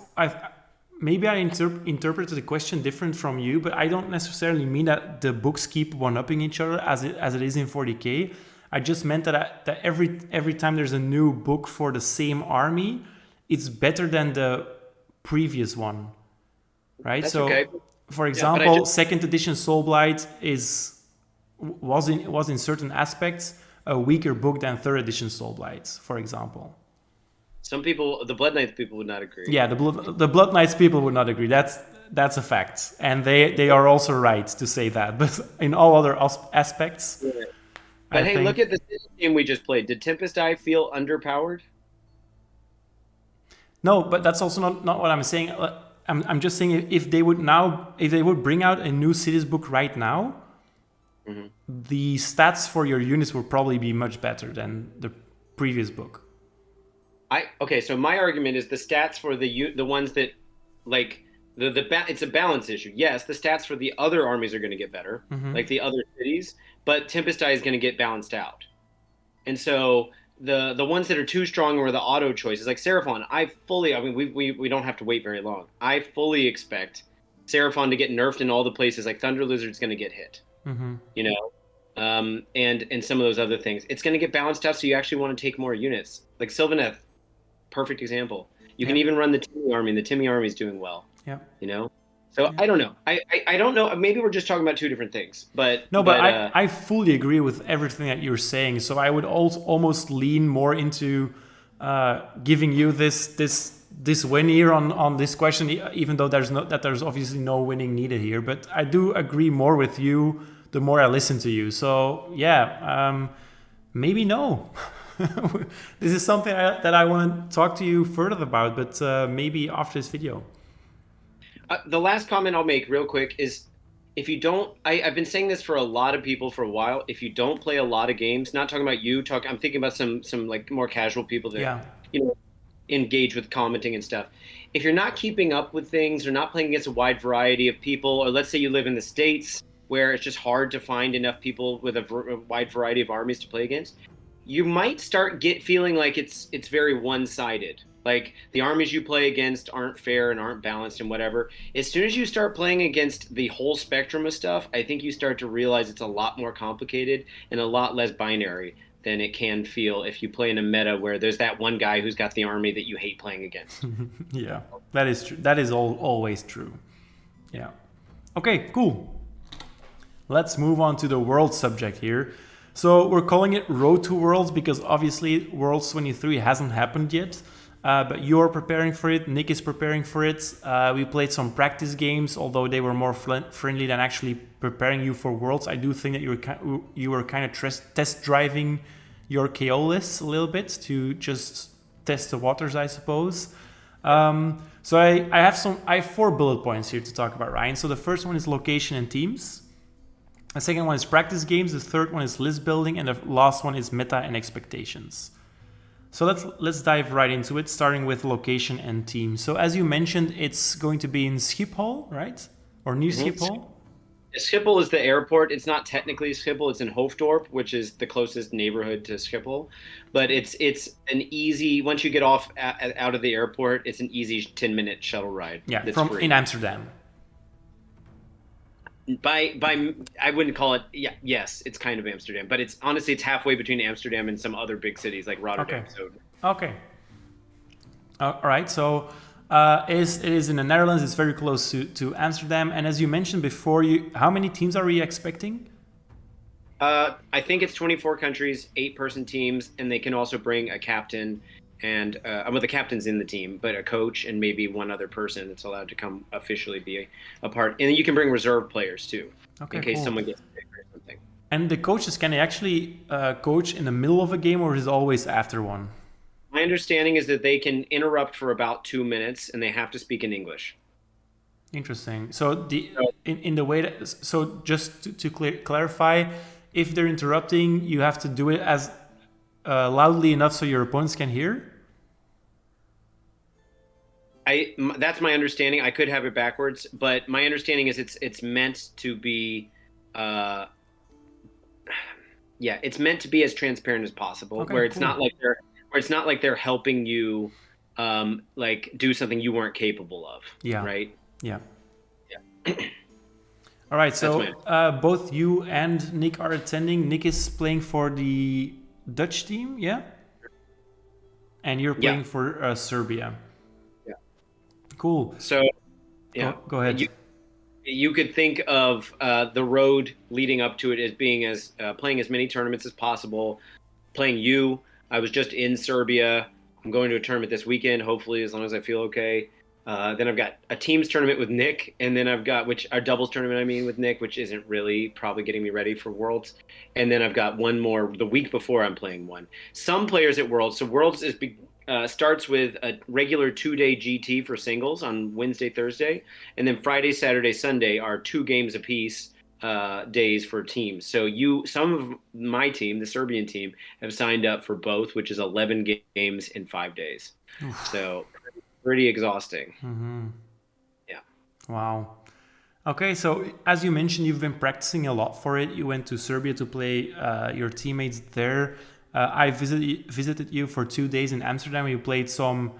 Maybe I interpreted the question different from you, but I don't necessarily mean that the books keep one-upping each other as it is in 40K. I just meant that every time there's a new book for the same army, it's better than the previous one, right? That's so, okay. For example, second edition Soulblight was in certain aspects a weaker book than third edition Soulblight, for example. Some people, the Blood Knights people, would not agree. Yeah, the Blood Knights people would not agree. That's a fact, and they are also right to say that. But in all other aspects. Yeah. But hey, look at the game we just played. Did Tempest Eye feel underpowered? No, but that's also not what I'm saying. I'm just saying if they would bring out a new Cities book right now, the stats for your units would probably be much better than the previous book. Okay, so my argument is the stats for the ones that like it's a balance issue. Yes, the stats for the other armies are going to get better, like the other cities, but Tempest Eye is going to get balanced out. And so the ones that are too strong or the auto choices, like Seraphon, we don't have to wait very long. I fully expect Seraphon to get nerfed in all the places. Like Thunder Lizard's going to get hit, you know, and some of those other things. It's going to get balanced out, so you actually want to take more units. Like Sylvaneth, perfect example. You can even run the Timmy army, and the Timmy army is doing well. Yeah. You know? So I don't know. I don't know. Maybe we're just talking about two different things. But I fully agree with everything that you're saying. So I would also almost lean more into giving you this win here on this question, even though there's obviously no winning needed here. But I do agree more with you the more I listen to you. So yeah, maybe no. This is something that I want to talk to you further about, but maybe after this video. The last comment I'll make real quick is if you don't, I've been saying this for a lot of people for a while. If you don't play a lot of games, not talking about you, I'm thinking about some like more casual people that engage with commenting and stuff. If you're not keeping up with things or not playing against a wide variety of people, or let's say you live in the States where it's just hard to find enough people with a wide variety of armies to play against, you might start feeling like it's very one-sided. Like the armies you play against aren't fair and aren't balanced and whatever. As soon as you start playing against the whole spectrum of stuff, I think you start to realize it's a lot more complicated and a lot less binary than it can feel if you play in a meta where there's that one guy who's got the army that you hate playing against. Yeah, that is true. That is always true. Yeah. Okay, cool. Let's move on to the world subject here. So we're calling it Road to Worlds because obviously Worlds 23 hasn't happened yet. But you're preparing for it. Nick is preparing for it. We played some practice games, although they were more friendly than actually preparing you for Worlds. I do think that you were kind of test driving your KO lists a little bit to just test the waters, I suppose. So I have 4 bullet points here to talk about, Ryan. So the first one is location and teams. The second one is practice games. The third one is list building, and the last one is meta and expectations. So let's dive right into it, starting with location and team. So as you mentioned, it's going to be in Schiphol, right? Or New Schiphol? Schiphol is the airport. It's not technically Schiphol. It's in Hoofddorp, which is the closest neighborhood to Schiphol. But it's an easy, once you get off out of the airport, it's an easy 10-minute shuttle ride. Yeah, in Amsterdam. I wouldn't call it. Yeah, yes, it's kind of Amsterdam, but it's halfway between Amsterdam and some other big cities like Rotterdam. Okay. All right. So It is in the Netherlands. It's very close to Amsterdam. And as you mentioned before, how many teams are we expecting? I think it's 24 countries, 8-person teams, and they can also bring a captain and well, the captain's in the team, but a coach and maybe one other person that's allowed to come officially be a part. And then you can bring reserve players too, in case someone gets sick or something. And the coaches, can they actually coach in the middle of a game, or is it always after one? My understanding is that they can interrupt for about 2 minutes, and they have to speak in English. Interesting. So in the way that, so just to clarify, if they're interrupting, you have to do it as loudly enough so your opponents can hear. That's my understanding. I could have it backwards, but my understanding is it's meant to be, it's meant to be as transparent as possible, Okay, where it's cool. not like they're helping you, like do something you weren't capable of. Yeah. Right. Yeah. Yeah. All right. So both you and Nick are attending. Nick is playing for the Dutch team, yeah, and you're playing for Serbia. Yeah. Cool. So, yeah. Go ahead. You could think of the road leading up to it as being playing as many tournaments as possible. Playing you. I was just in Serbia. I'm going to a tournament this weekend, hopefully, as long as I feel okay. Then I've got a teams tournament with Nick, and then I've got a doubles tournament with Nick, which isn't really probably getting me ready for Worlds. And then I've got one more the week before I'm playing one. Some players at Worlds, so Worlds starts with a regular 2-day GT for singles on Wednesday, Thursday, and then Friday, Saturday, Sunday are 2 games apiece days for teams. So some of my team, the Serbian team, have signed up for both, which is 11 games in 5 days. Oof. So pretty exhausting. Mm-hmm. Yeah. Wow. Okay, so as you mentioned, you've been practicing a lot for it. You went to Serbia to play your teammates there. I visited you for 2 days in Amsterdam. You played some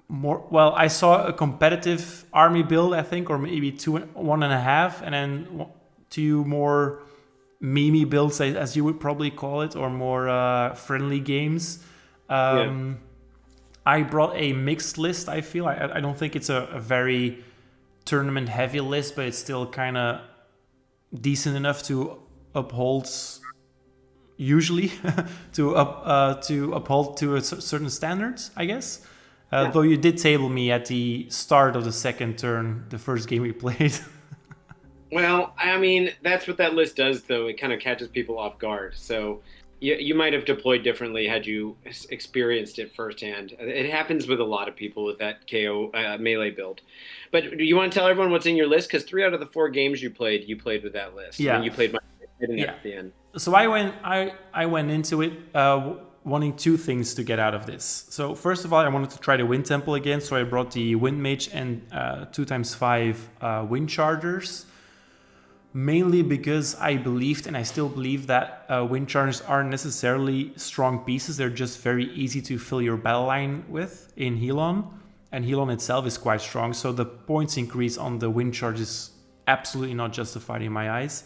more. Well, I saw a competitive army build, I think, or maybe 1.5, and then 2 more meme builds, as you would probably call it, or more friendly games. I brought a mixed list. I feel I don't think it's a very tournament heavy list, but it's still kind of decent enough to uphold. Usually, to uphold to a certain standards, I guess. Though you did table me at the start of the second turn, the first game we played. Well, I mean, that's what that list does, though. It kind of catches people off guard. So you might have deployed differently had you experienced it firsthand. It happens with a lot of people with that KO melee build. But do you want to tell everyone what's in your list? Because 3 out of the 4 games you played with that list. Yeah. And you played at the end. So I went into it wanting 2 things to get out of this. So first of all, I wanted to try the Wind Temple again. So I brought the Wind Mage and 2x5 Wind Chargers. Mainly because I believed, and I still believe, that Wind Chargers aren't necessarily strong pieces. They're just very easy to fill your battle line with in Helon. And Helon itself is quite strong. So the points increase on the Wind Charge is absolutely not justified in my eyes.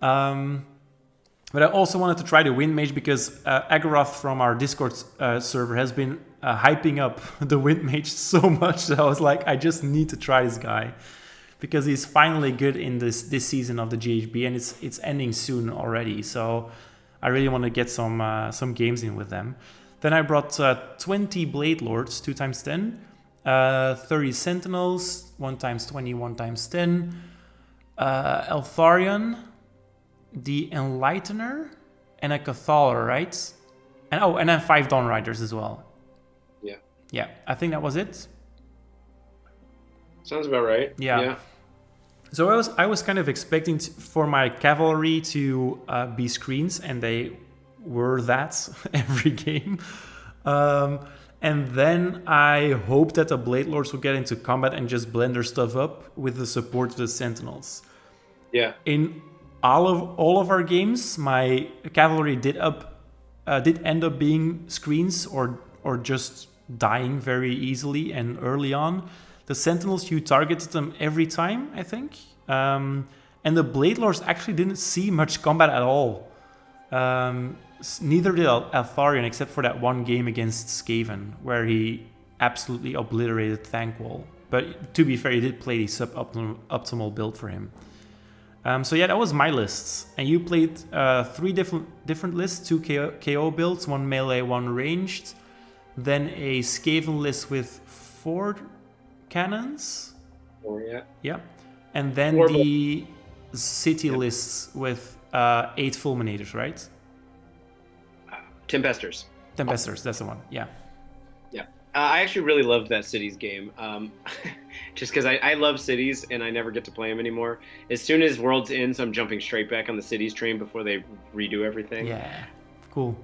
But I also wanted to try the Wind Mage because Agaroth from our Discord server has been hyping up the Wind Mage so much that I was like, I just need to try this guy. Because he's finally good in this season of the GHB, and it's ending soon already. So I really want to get some games in with them. Then I brought 20 Blade Lords, 2x10, 30 Sentinels, 1x20, 1x10, Eltharion, the Enlightener, and a Cathaler, right? And then 5 Dawn Riders as well. Yeah, I think that was it. Sounds about right. Yeah. So I was kind of expecting for my cavalry to be screens, and they were that every game. And then I hoped that the Blade Lords would get into combat and just blend their stuff up with the support of the Sentinels. Yeah. In all of our games, my cavalry did end up being screens or just dying very easily and early on. The Sentinels, you targeted them every time, I think. And the Blade Lords actually didn't see much combat at all. Neither did Eltharion, except for that one game against Skaven, where he absolutely obliterated Thankwall. But to be fair, he did play the sub-optimal build for him. So yeah, that was my lists. And you played 3 different lists, 2 KO builds, 1 melee, 1 ranged. Then a Skaven list with 4 cannons. Yeah. Yeah. And then the city lists with 8 fulminators, right? Tempesters. Tempesters, that's the one. Yeah. Yeah. I actually really loved that cities game. Just because I love cities and I never get to play them anymore. As soon as Worlds ends, I'm jumping straight back on the cities train before they redo everything. Yeah. Cool.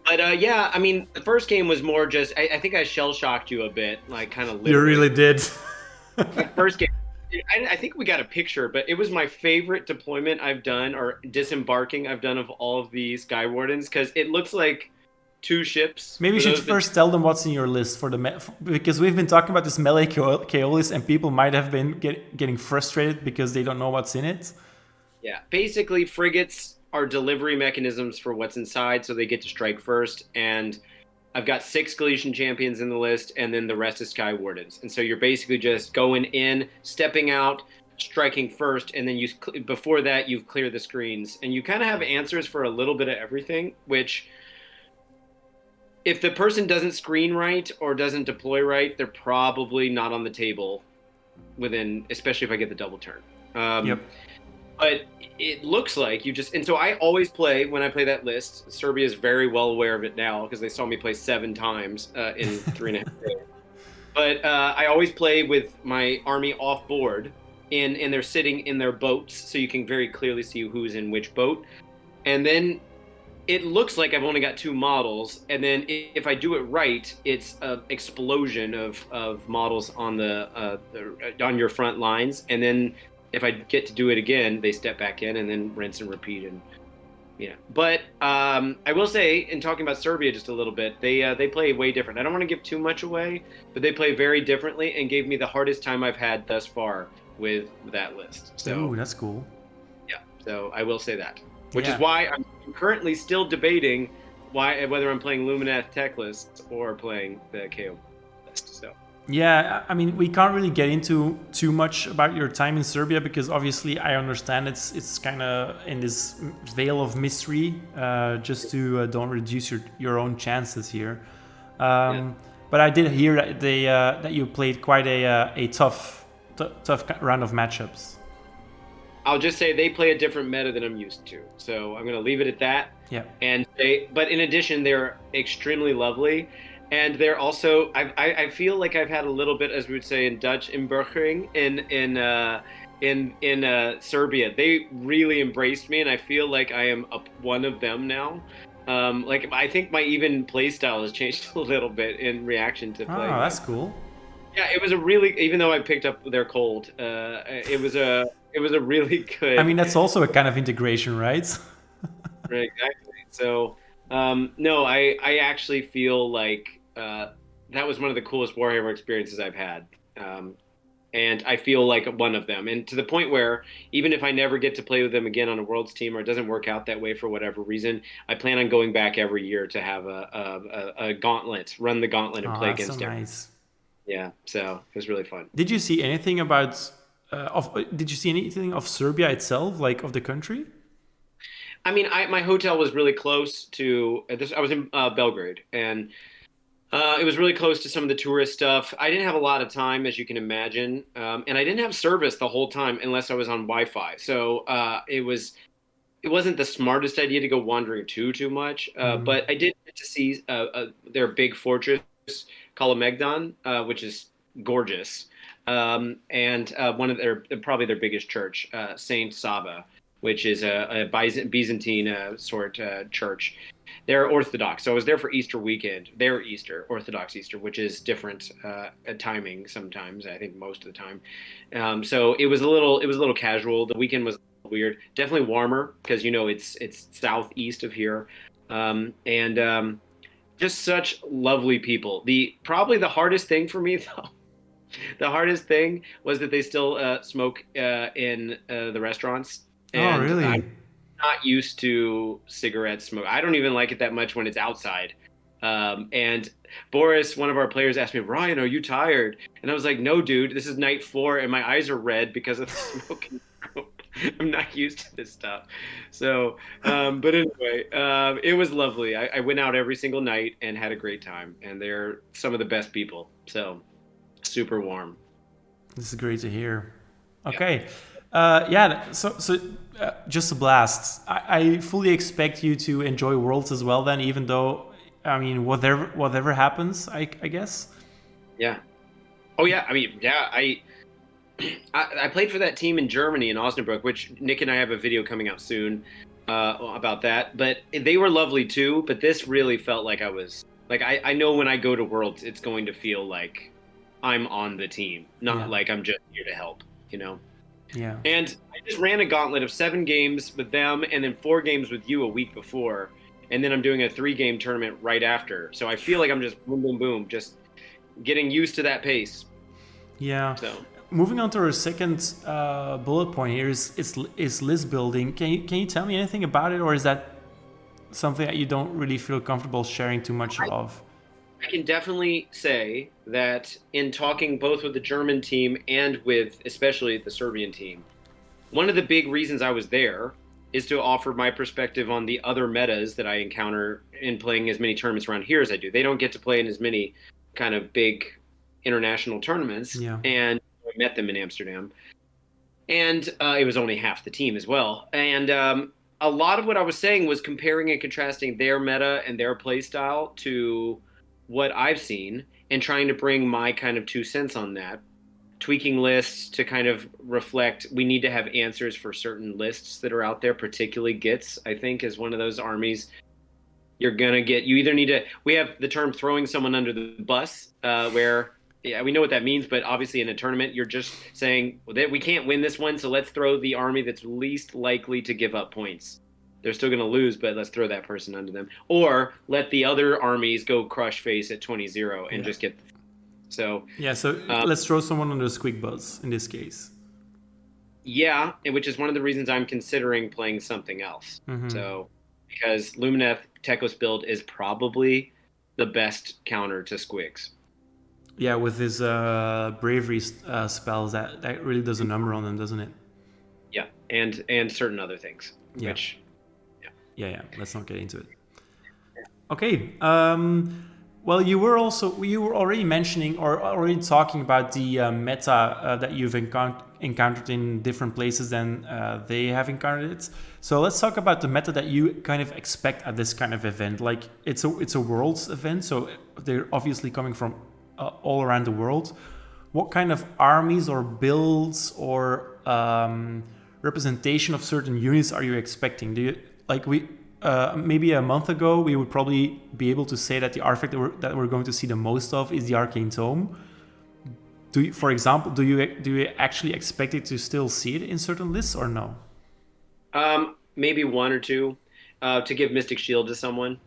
But yeah, I mean, the first game was more just, I think I shell-shocked you a bit, like kind of You literally. really did. The first game, I think we got a picture, but it was my favorite deployment I've done, or disembarking I've done of all of the Sky Wardens, because it looks like 2 ships. Maybe you should first tell them what's in your list for because we've been talking about this melee KO list, and people might have been getting frustrated because they don't know what's in it. Yeah, basically frigates are delivery mechanisms for what's inside, so they get to strike first. And I've got 6 Galician champions in the list, and then the rest is Sky Wardens. And so you're basically just going in, stepping out, striking first, and then before that you've cleared the screens, and you kind of have answers for a little bit of everything. Which, if the person doesn't screen right or doesn't deploy right, they're probably not on the table especially if I get the double turn. Yep. But it looks like and so I always play, when I play that list, Serbia is very well aware of it now because they saw me play 7 times in 3.5 days. But I always play with my army off board, and they're sitting in their boats, so you can very clearly see who's in which boat. And then it looks like I've only got 2 models, and then if I do it right, it's an explosion of models on on your front lines, and then if I get to do it again, they step back in and then rinse and repeat. And but I will say, in talking about Serbia just a little bit, they play way different. I don't want to give too much away, but they play very differently and gave me the hardest time I've had thus far with that list. So ooh, that's cool. Yeah, so I will say that, which is why I'm currently still debating whether I'm playing Lumineth tech lists or playing the KO list. So. Yeah, I mean, we can't really get into too much about your time in Serbia because obviously I understand it's kind of in this veil of mystery, just to don't reduce your own chances here. But I did hear that that you played quite a tough round of matchups. I'll just say they play a different meta than I'm used to, so I'm going to leave it at that. Yeah. But in addition, they're extremely lovely. And they're also, I feel like I've had a little bit, as we would say in Dutch, inburgering in Serbia. They really embraced me, and I feel like I am one of them now. Like, I think my even play style has changed a little bit in reaction to playing. Oh, that's cool. Yeah, it was even though I picked up their cold, it was a really good. I mean, that's also a kind of integration, right? Right, exactly. So. No, I actually feel like that was one of the coolest Warhammer experiences I've had. And I feel like one of them. And to the point where even if I never get to play with them again on a Worlds team, or it doesn't work out that way for whatever reason, I plan on going back every year to have a gauntlet, run the gauntlet and play against them. Nice. Yeah, so it was really fun. Did you see anything did you see anything of Serbia itself, like of the country? I mean, my hotel was really close to this. I was in Belgrade, and it was really close to some of the tourist stuff. I didn't have a lot of time, as you can imagine, and I didn't have service the whole time unless I was on Wi-Fi. So it wasn't the smartest idea to go wandering too much. But I did get to see their big fortress, Kalamegdan, which is gorgeous, and one of probably their biggest church, Saint Sava, which is a Byzantine sort church. They're Orthodox, so I was there for Easter weekend. Their Easter, Orthodox Easter, which is different timing sometimes. I think most of the time. So it was a little casual. The weekend was weird. Definitely warmer because it's southeast of here, and just such lovely people. Probably the hardest thing for me though. The hardest thing was that they still smoke in the restaurants. And oh, really? I'm not used to cigarette smoke. I don't even like it that much when it's outside. And Boris, one of our players, asked me, "Ryan, are you tired?" And I was like, "No, dude, this is night 4 and my eyes are red because of the smoke. I'm not used to this stuff." So, but anyway, it was lovely. I went out every single night and had a great time, and they're some of the best people. So, super warm. This is great to hear. Yeah. Okay. Just a blast. I fully expect you to enjoy Worlds as well then, even though, I mean, whatever happens, I guess. Yeah. Oh yeah. I mean, yeah. I played for that team in Germany in Osnabrück, which Nick and I have a video coming out soon about that. But they were lovely too. But this really felt like I know when I go to Worlds, it's going to feel like I'm on the team, not like I'm just here to help, you know? Yeah. And I just ran a gauntlet of 7 games with them and then 4 games with you a week before. And then I'm doing a 3-game tournament right after. So I feel like I'm just boom, boom, boom, just getting used to that pace. Yeah. So moving on to our second bullet point here is list building. Can you tell me anything about it, or is that something that you don't really feel comfortable sharing too much of? I can definitely say that in talking both with the German team and with especially the Serbian team, one of the big reasons I was there is to offer my perspective on the other metas that I encounter in playing as many tournaments around here as I do. They don't get to play in as many kind of big international tournaments, Yeah. and I met them in Amsterdam. And it was only half the team as well. And a lot of what I was saying was comparing and contrasting their meta and their play style to what I've seen and trying to bring my kind of 2 cents on that, tweaking lists to kind of reflect we need to have answers for certain lists that are out there, particularly Gits, I think, is one of those armies you're going to get. You either need to, we have the term throwing someone under the bus, where yeah, we know what that means, but obviously in a tournament, you're just saying well, that we can't win this one, so let's throw the army that's least likely to give up points. They're still going to lose, but let's throw that person under them. Or let the other armies go crush face at 20-0 and just get. So let's throw someone under Squeak Buzz in this case. Yeah, which is one of the reasons I'm considering playing something else. Mm-hmm. So because Lumineth Tekos build is probably the best counter to Squigs. Yeah, with his bravery spells, that really does a number on them, doesn't it? Yeah, and certain other things. Yeah. Which, yeah. Let's not get into it. Okay. Well, you were already mentioning or already talking about the meta that you've encountered in different places than they have encountered it. So let's talk about the meta that you kind of expect at this kind of event. Like it's a Worlds event, so they're obviously coming from all around the world. What kind of armies or builds or representation of certain units are you expecting? Do you maybe a month ago we would probably be able to say that the artifact that we're going to see the most of is the Arcane Tome. For example, do you actually expect it to still see it in certain lists or no? Maybe 1 or 2 to give Mystic Shield to someone.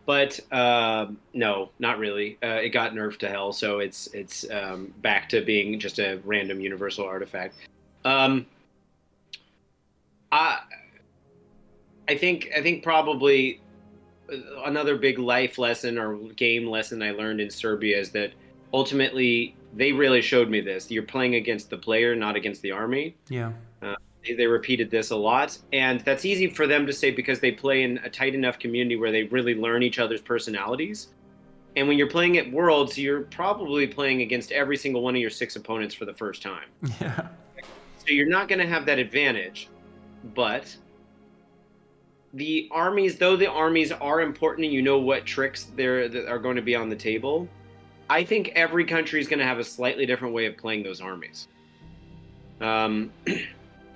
But no, not really. It got nerfed to hell, so it's back to being just a random universal artifact. I think probably another big life lesson or game lesson I learned in Serbia is that ultimately they really showed me this. You're playing against the player, not against the army. Yeah. They repeated this a lot, and that's easy for them to say because they play in a tight enough community where they really learn each other's personalities. And when you're playing at Worlds, you're probably playing against every single one of your 6 opponents for the first time. Yeah. So you're not going to have that advantage. But the armies are important and you know what tricks that are going to be on the table, I think every country is going to have a slightly different way of playing those armies.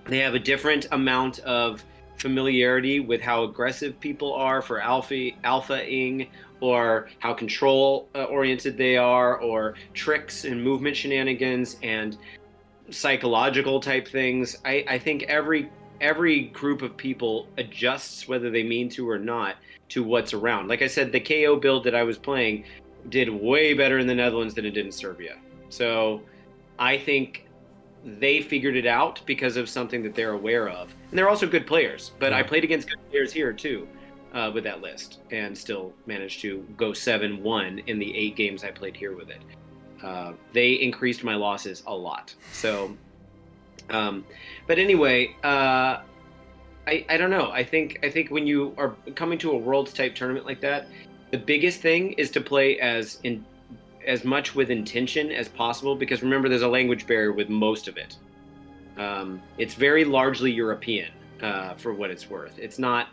They have a different amount of familiarity with how aggressive people are for alpha-ing, or how control oriented they are, or tricks and movement shenanigans and psychological type things. I think every group of people adjusts, whether they mean to or not, to what's around. Like I said, the KO build that I was playing did way better in the Netherlands than it did in Serbia. So I think they figured it out because of something that they're aware of. And they're also good players, but I played against good players here too. with that list and still managed to go 7-1 in the 8 games I played here with it. They increased my losses a lot. So, but anyway, I don't know. I think when you are coming to a Worlds type tournament like that, the biggest thing is to play as much with intention as possible, because remember, there's a language barrier with most of it. It's very largely European, for what it's worth. It's not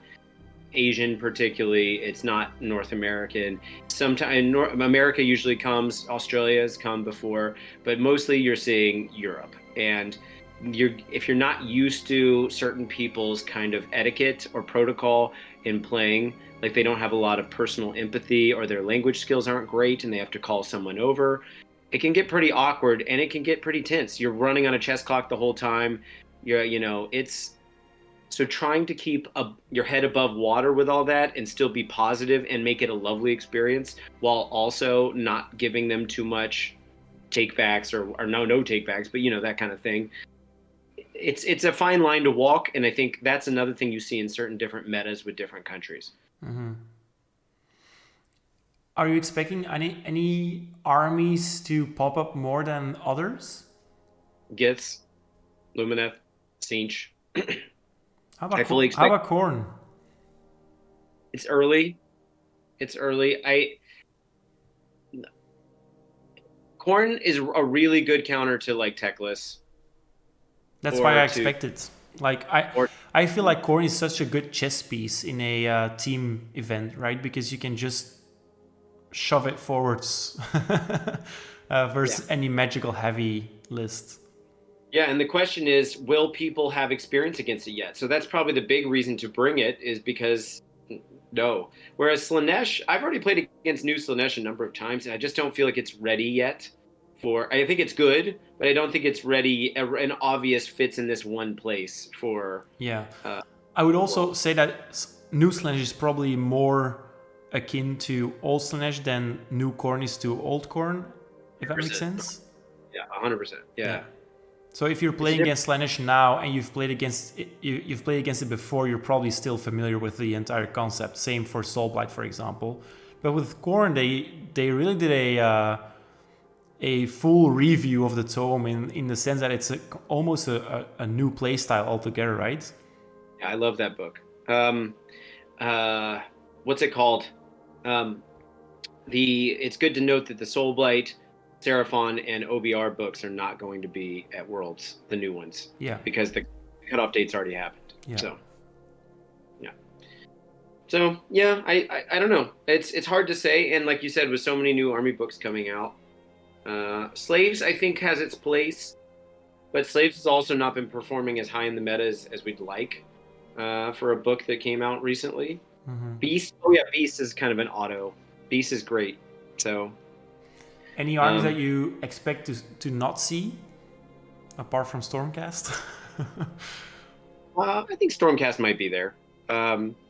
Asian particularly. It's not North American. Sometimes America usually comes. Australia has come before, but mostly you're seeing Europe. And if you're not used to certain people's kind of etiquette or protocol in playing, like they don't have a lot of personal empathy, or their language skills aren't great and they have to call someone over, it can get pretty awkward and it can get pretty tense. You're running on a chess clock the whole time. So trying to keep your head above water with all that and still be positive and make it a lovely experience, while also not giving them too much takebacks or no takebacks, but that kind of thing. It's a fine line to walk, and I think that's another thing you see in certain different metas with different countries. Mm-hmm. Are you expecting any armies to pop up more than others? Gitz, Lumineth, Sinch. How about Corn? It's early. Corn is a really good counter to like Techless. That's why I expect it. Like I feel like Corn is such a good chess piece in a team event, right? Because you can just shove it forwards versus any magical heavy list. Yeah, and the question is, will people have experience against it yet? So that's probably the big reason to bring it, is because no. Whereas Slaanesh, I've already played against new Slaanesh a number of times, and I just don't feel like it's ready yet. I think it's good, but I don't think it's ready. An obvious fits in this one place for. Yeah, I would also say that new Slaanesh is probably more akin to old Slaanesh than new Corn is to old Corn, if that makes sense. Yeah, 100%. Yeah. So if you're playing against Slaanesh now and you've played against it before, you're probably still familiar with the entire concept. Same for Soulblight, for example. But with Corn, they really did a full review of the tome in the sense that it's almost a new playstyle altogether, right? Yeah, I love that book. What's it called? It's good to note that the Soulblight, Seraphon, and OBR books are not going to be at Worlds, the new ones. Yeah. Because the cutoff date's already happened. Yeah. So yeah, I don't know. It's hard to say, and like you said, with so many new army books coming out, Slaves I think has its place, but Slaves has also not been performing as high in the meta as we'd like for a book that came out recently. Mm-hmm. Beast, Beast is kind of an auto. Beast is great. So, any armies that you expect to not see, apart from Stormcast? I think Stormcast might be there, but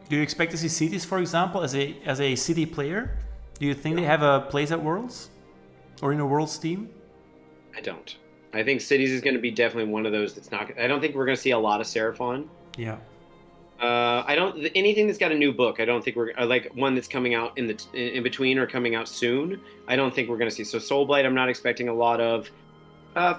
do you expect to see Cities, for example, as a city player? Do you think they have a place at Worlds or in a Worlds team? I don't. I think Cities is going to be definitely one of those that's not. I don't think we're going to see a lot of Seraphon. Yeah. I don't. Anything that's got a new book, I don't think we're like one that's coming out in between or coming out soon. I don't think we're going to see. So Soulblight, I'm not expecting a lot of.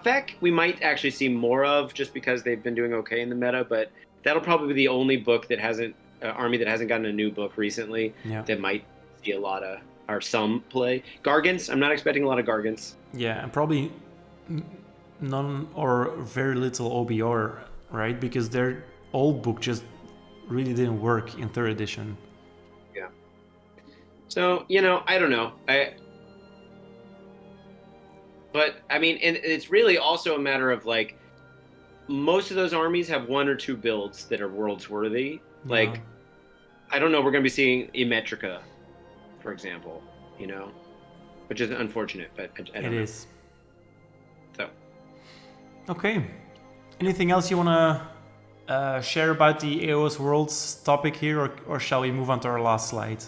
Feck, we might actually see more of, just because they've been doing okay in the meta. But that'll probably be the only book that hasn't army that hasn't gotten a new book recently. Yeah. That might see a lot of or some play. Gargants, I'm not expecting a lot of Gargants. Yeah, and probably none or very little OBR, right? Because their old book just really didn't work in 3rd edition. Yeah. So, I don't know. But, I mean, and it's really also a matter of, like, most of those armies have 1 or 2 builds that are Worlds worthy. Yeah. Like, I don't know, we're going to be seeing Emetrica, for example, which is unfortunate, but I don't know. It is. So. Okay. Anything else you want to share about the AOS Worlds topic here, or shall we move on to our last slide?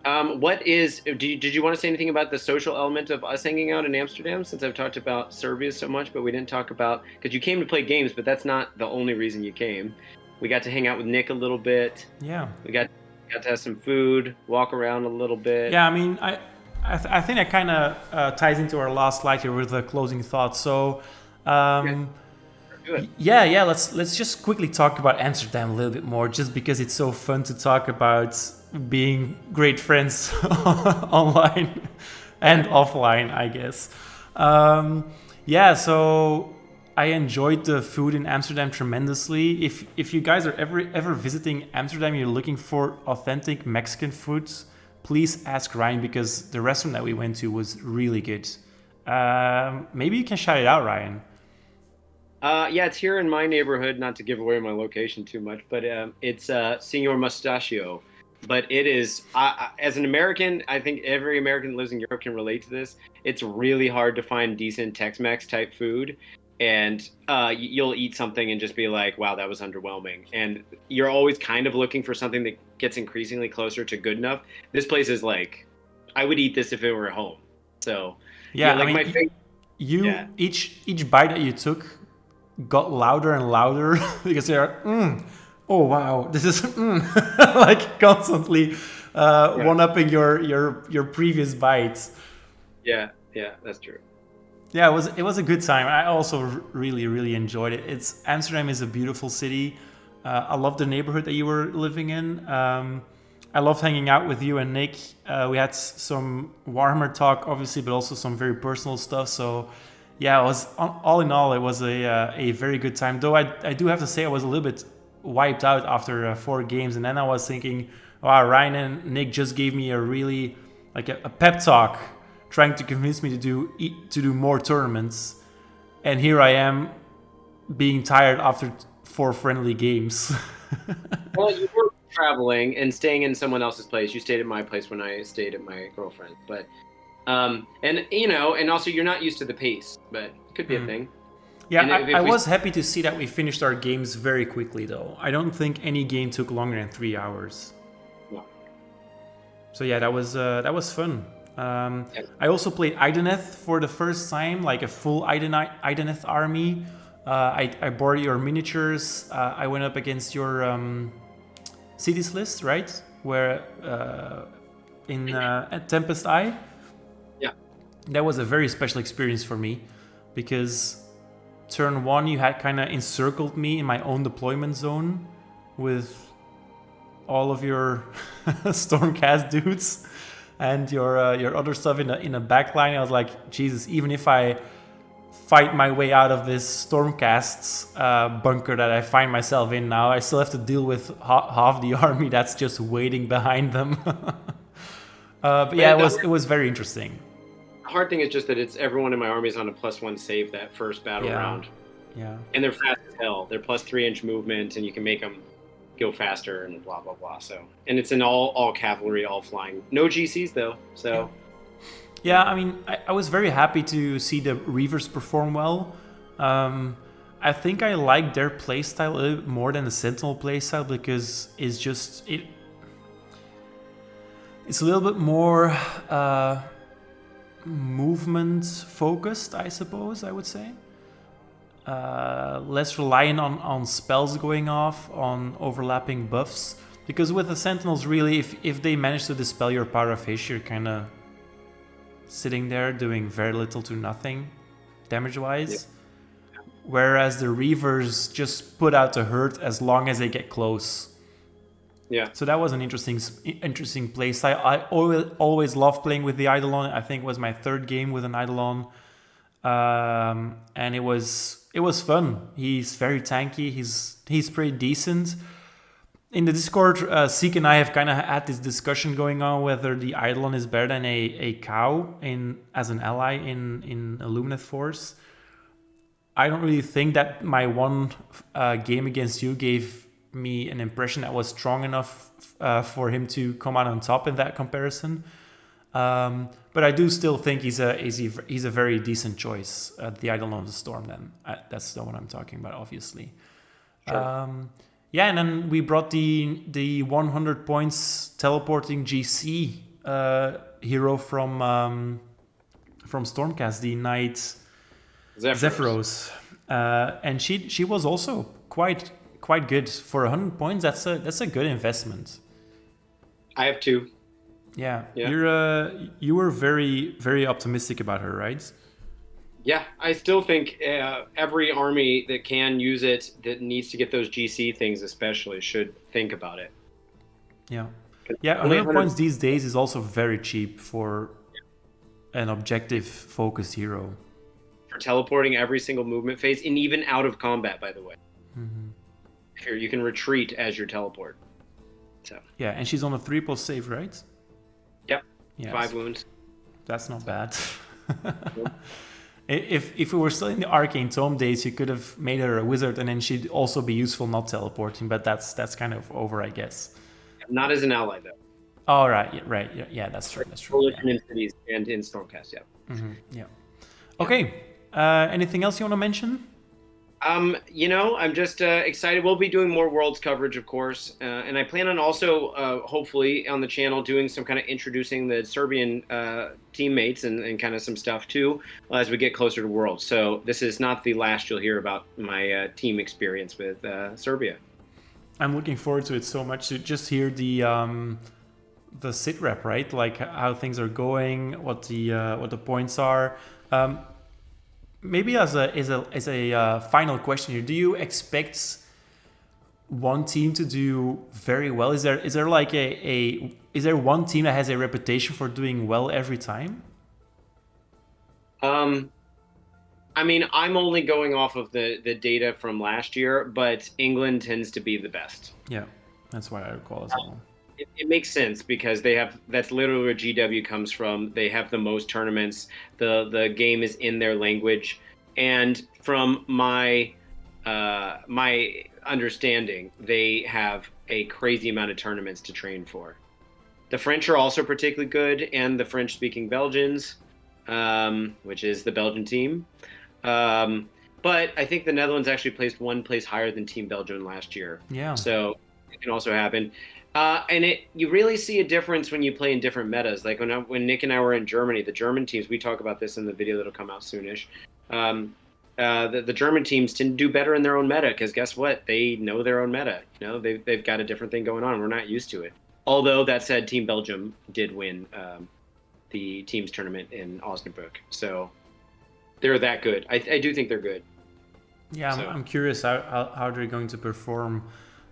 Did you want to say anything about the social element of us hanging out in Amsterdam? Since I've talked about Serbia so much, but we didn't talk about because you came to play games, but that's not the only reason you came. We got to hang out with Nick a little bit. Yeah. We got to have some food, walk around a little bit. Yeah, I mean, I think that kind of ties into our last slide here with the closing thoughts. So, yeah, let's just quickly talk about Amsterdam a little bit more, just because it's so fun to talk about being great friends online and offline, I guess. Yeah, so I enjoyed the food in Amsterdam tremendously. If you guys are ever visiting Amsterdam, you're looking for authentic Mexican foods, please ask Ryan, because the restaurant that we went to was really good. Maybe you can shout it out, Ryan. Yeah, it's here in my neighborhood. Not to give away my location too much, but it's Senor Mustachio. But it is, as an American, I think every American that lives in Europe can relate to this. It's really hard to find decent Tex-Mex type food, and you'll eat something and just be like, "Wow, that was underwhelming." And you're always kind of looking for something that gets increasingly closer to good enough. This place is like, I would eat this if it were at home. So Yeah, like I mean, my favorite. Yeah. each bite that you took got louder and louder because they're oh wow, this is like constantly one upping your previous bites. Yeah, that's true. Yeah, it was a good time. I also really enjoyed it. It's Amsterdam is a beautiful city. I love the neighborhood that you were living in. I loved hanging out with you and Nick. We had some warmer talk, obviously, but also some very personal stuff. So yeah, it was all in all, it was a very good time. Though I do have to say I was a little bit wiped out after 4 games, and then I was thinking, wow, Ryan and Nick just gave me a really like a pep talk, trying to convince me to do more tournaments, and here I am being tired after 4 friendly games. Well, you were traveling and staying in someone else's place. You stayed at my place when I stayed at my girlfriend, but and and also you're not used to the pace, but it could be a thing. Yeah, And I was happy to see that we finished our games very quickly, though. I don't think any game took longer than 3 hours. No. So yeah, that was fun. I also played Ideneth for the first time, like a full Ideneth army. I bought your miniatures. I went up against your cities list, right? Where at Tempest Eye. Yeah. That was a very special experience for me, because turn 1 you had kind of encircled me in my own deployment zone with all of your Stormcast dudes and your other stuff in a back line. I was like, Jesus, even if I fight my way out of this Stormcast's bunker that I find myself in now, I still have to deal with half the army that's just waiting behind them. But yeah, it was very interesting. The hard thing is just that it's everyone in my army is on a +1 save that first battle round. Yeah. And they're fast as hell. They're +3-inch movement, and you can make them go faster and blah blah blah. So, and it's an all cavalry, all flying. No GCs though. So. Yeah, I mean, I was very happy to see the Reavers perform well. I think I like their playstyle a little bit more than the Sentinel playstyle, because it's a little bit more movement focused, I suppose I would say. Less reliant on spells going off, on overlapping buffs. Because with the Sentinels, really, if they manage to dispel your Power of Haste, you're kind of sitting there doing very little to nothing damage-wise. Yeah. Whereas the Reavers just put out the hurt as long as they get close. Yeah. So that was an interesting play style. I always loved playing with the Eidolon. I think it was my 3rd game with an Eidolon. And it was fun. He's very tanky. He's pretty decent. In the Discord, Seek and I have kind of had this discussion going on whether the Eidolon is better than a cow as an ally in Illuminate Force. I don't really think that my one game against you gave me an impression that was strong enough for him to come out on top in that comparison. But I do still think he's a very decent choice. The Eidolon of the Storm, then. That's the one I'm talking about, obviously. Sure. Yeah, and then we brought the 100 points teleporting GC hero from Stormcast, the Knight Zephyros. And she was also quite good for 100 points. That's a good investment. I have 2. Yeah. You were very, very optimistic about her, right? Yeah, I still think every army that can use it, that needs to get those GC things especially, should think about it. Yeah. 100 points these days is also very cheap for an objective focused hero. For teleporting every single movement phase, and even out of combat, by the way. Here, you can retreat as your teleport. So. Yeah, and she's on a 3+ save, right? Yep. Yes. 5 wounds. That's not bad. If we were still in the Arcane Tome days, you could have made her a wizard, and then she'd also be useful not teleporting. But that's kind of over, I guess. Not as an ally, though. Oh, right. Yeah, that's true. In cities and in Stormcast, yeah. Yeah. Okay. Anything else you want to mention? I'm just excited. We'll be doing more Worlds coverage, of course, and I plan on also, hopefully, on the channel doing some kind of introducing the Serbian teammates and kind of some stuff too as we get closer to Worlds. So this is not the last you'll hear about my team experience with Serbia. I'm looking forward to it so much to just hear the sit rep, right? Like how things are going, what the points are. Maybe as a final question here, do you expect one team to do very well? Is there like is there one team that has a reputation for doing well every time? I mean, I'm only going off of the data from last year, but England tends to be the best. Yeah, that's why I recall as well. It makes sense because that's literally where GW comes from. They have the most tournaments. The game is in their language, and from my understanding, they have a crazy amount of tournaments to train for. The French are also particularly good, and the French-speaking Belgians, which is the Belgian team. But I think the Netherlands actually placed one place higher than Team Belgium last year. Yeah. So it can also happen. And you really see a difference when you play in different metas. Like when Nick and I were in Germany, the German teams, we talk about this in the video that'll come out soonish. The German teams tend to do better in their own meta because guess what? They know their own meta. They've got a different thing going on. We're not used to it. Although that said, Team Belgium did win the teams tournament in Osnabrück, so they're that good. I do think they're good. Yeah, so. I'm curious how they're going to perform.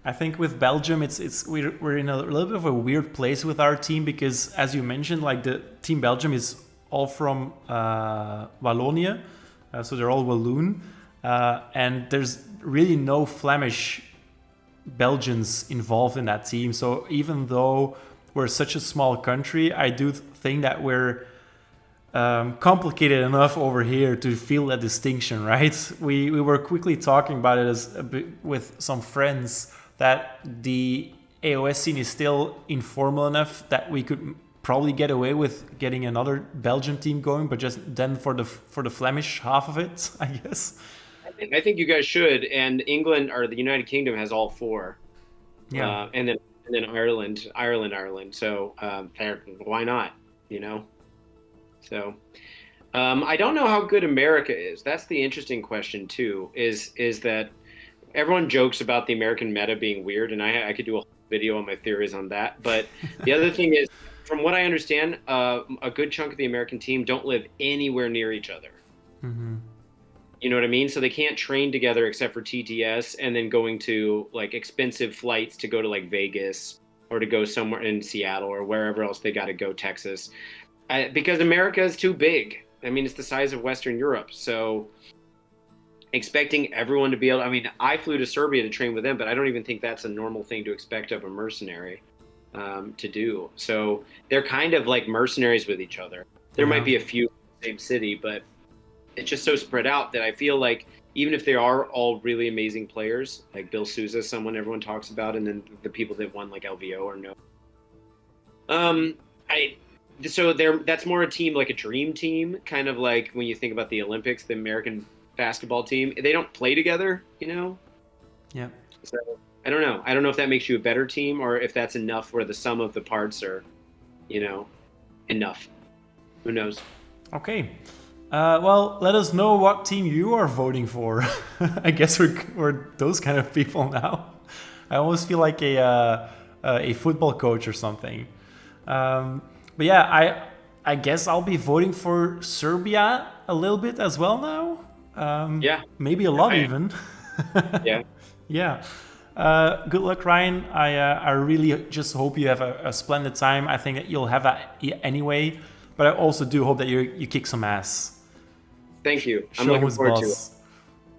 I think with Belgium, we're in a little bit of a weird place with our team because, as you mentioned, like the Team Belgium is all from Wallonia, so they're all Walloon, and there's really no Flemish Belgians involved in that team. So even though we're such a small country, I do think that we're complicated enough over here to feel that distinction, right? We were quickly talking about it with some friends that the AOS scene is still informal enough that we could probably get away with getting another Belgian team going, but just then for the Flemish half of it, I guess. I think you guys should, and England or the United Kingdom has all 4. Yeah, and then Ireland. So why not? So I don't know how good America is. That's the interesting question too. Is that everyone jokes about the American meta being weird, and I could do a whole video on my theories on that. But the other thing is, from what I understand, a good chunk of the American team don't live anywhere near each other. Mm-hmm. You know what I mean? So they can't train together except for TTS, and then going to like expensive flights to go to like Vegas or to go somewhere in Seattle or wherever else they got to go, Texas, because America is too big. I mean, it's the size of Western Europe. So expecting everyone to be able, I mean, I flew to Serbia to train with them, but I don't even think that's a normal thing to expect of a mercenary to do. So they're kind of like mercenaries with each other. There might be a few in the same city, but it's just so spread out that I feel like even if they are all really amazing players, like Bill Souza, someone everyone talks about, and then the people that won like LVO or no. So that's more a team, like a dream team, kind of like when you think about the Olympics, the American basketball team. They don't play together, Yeah. So I don't know. I don't know if that makes you a better team or if that's enough where the sum of the parts are, enough. Who knows? Okay. Well, let us know what team you are voting for. I guess we're those kind of people now. I almost feel like a football coach or something. But yeah, I guess I'll be voting for Serbia a little bit as well now. Yeah. Maybe a lot even. Yeah. Yeah. Good luck, Ryan. I really just hope you have a splendid time. I think that you'll have that anyway, but I also do hope that you kick some ass. Thank you. I'm Show looking who's forward to it. boss.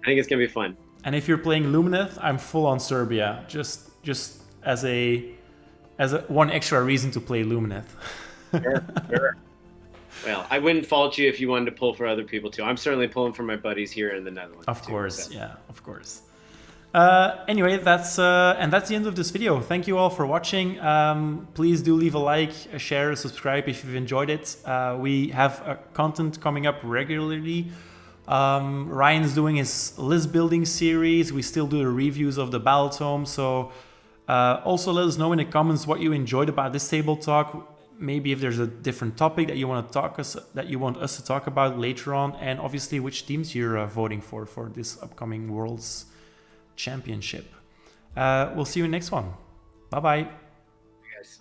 I think it's gonna be fun. And if you're playing Lumineth, I'm full on Serbia. Just as a one extra reason to play Lumineth. Sure. Well, I wouldn't fault you if you wanted to pull for other people too. I'm certainly pulling for my buddies here in the Netherlands. Of course, yeah, of course. Anyway, that's the end of this video. Thank you all for watching. Please do leave a like, a share, a subscribe if you've enjoyed it. We have content coming up regularly. Ryan's doing his list building series. We still do the reviews of the Battle Tome. So also let us know in the comments what you enjoyed about this table talk. Maybe if there's a different topic that you want us to talk about later on, and obviously which teams you're voting for this upcoming Worlds Championship. We'll see you in the next one. Bye bye. Yes.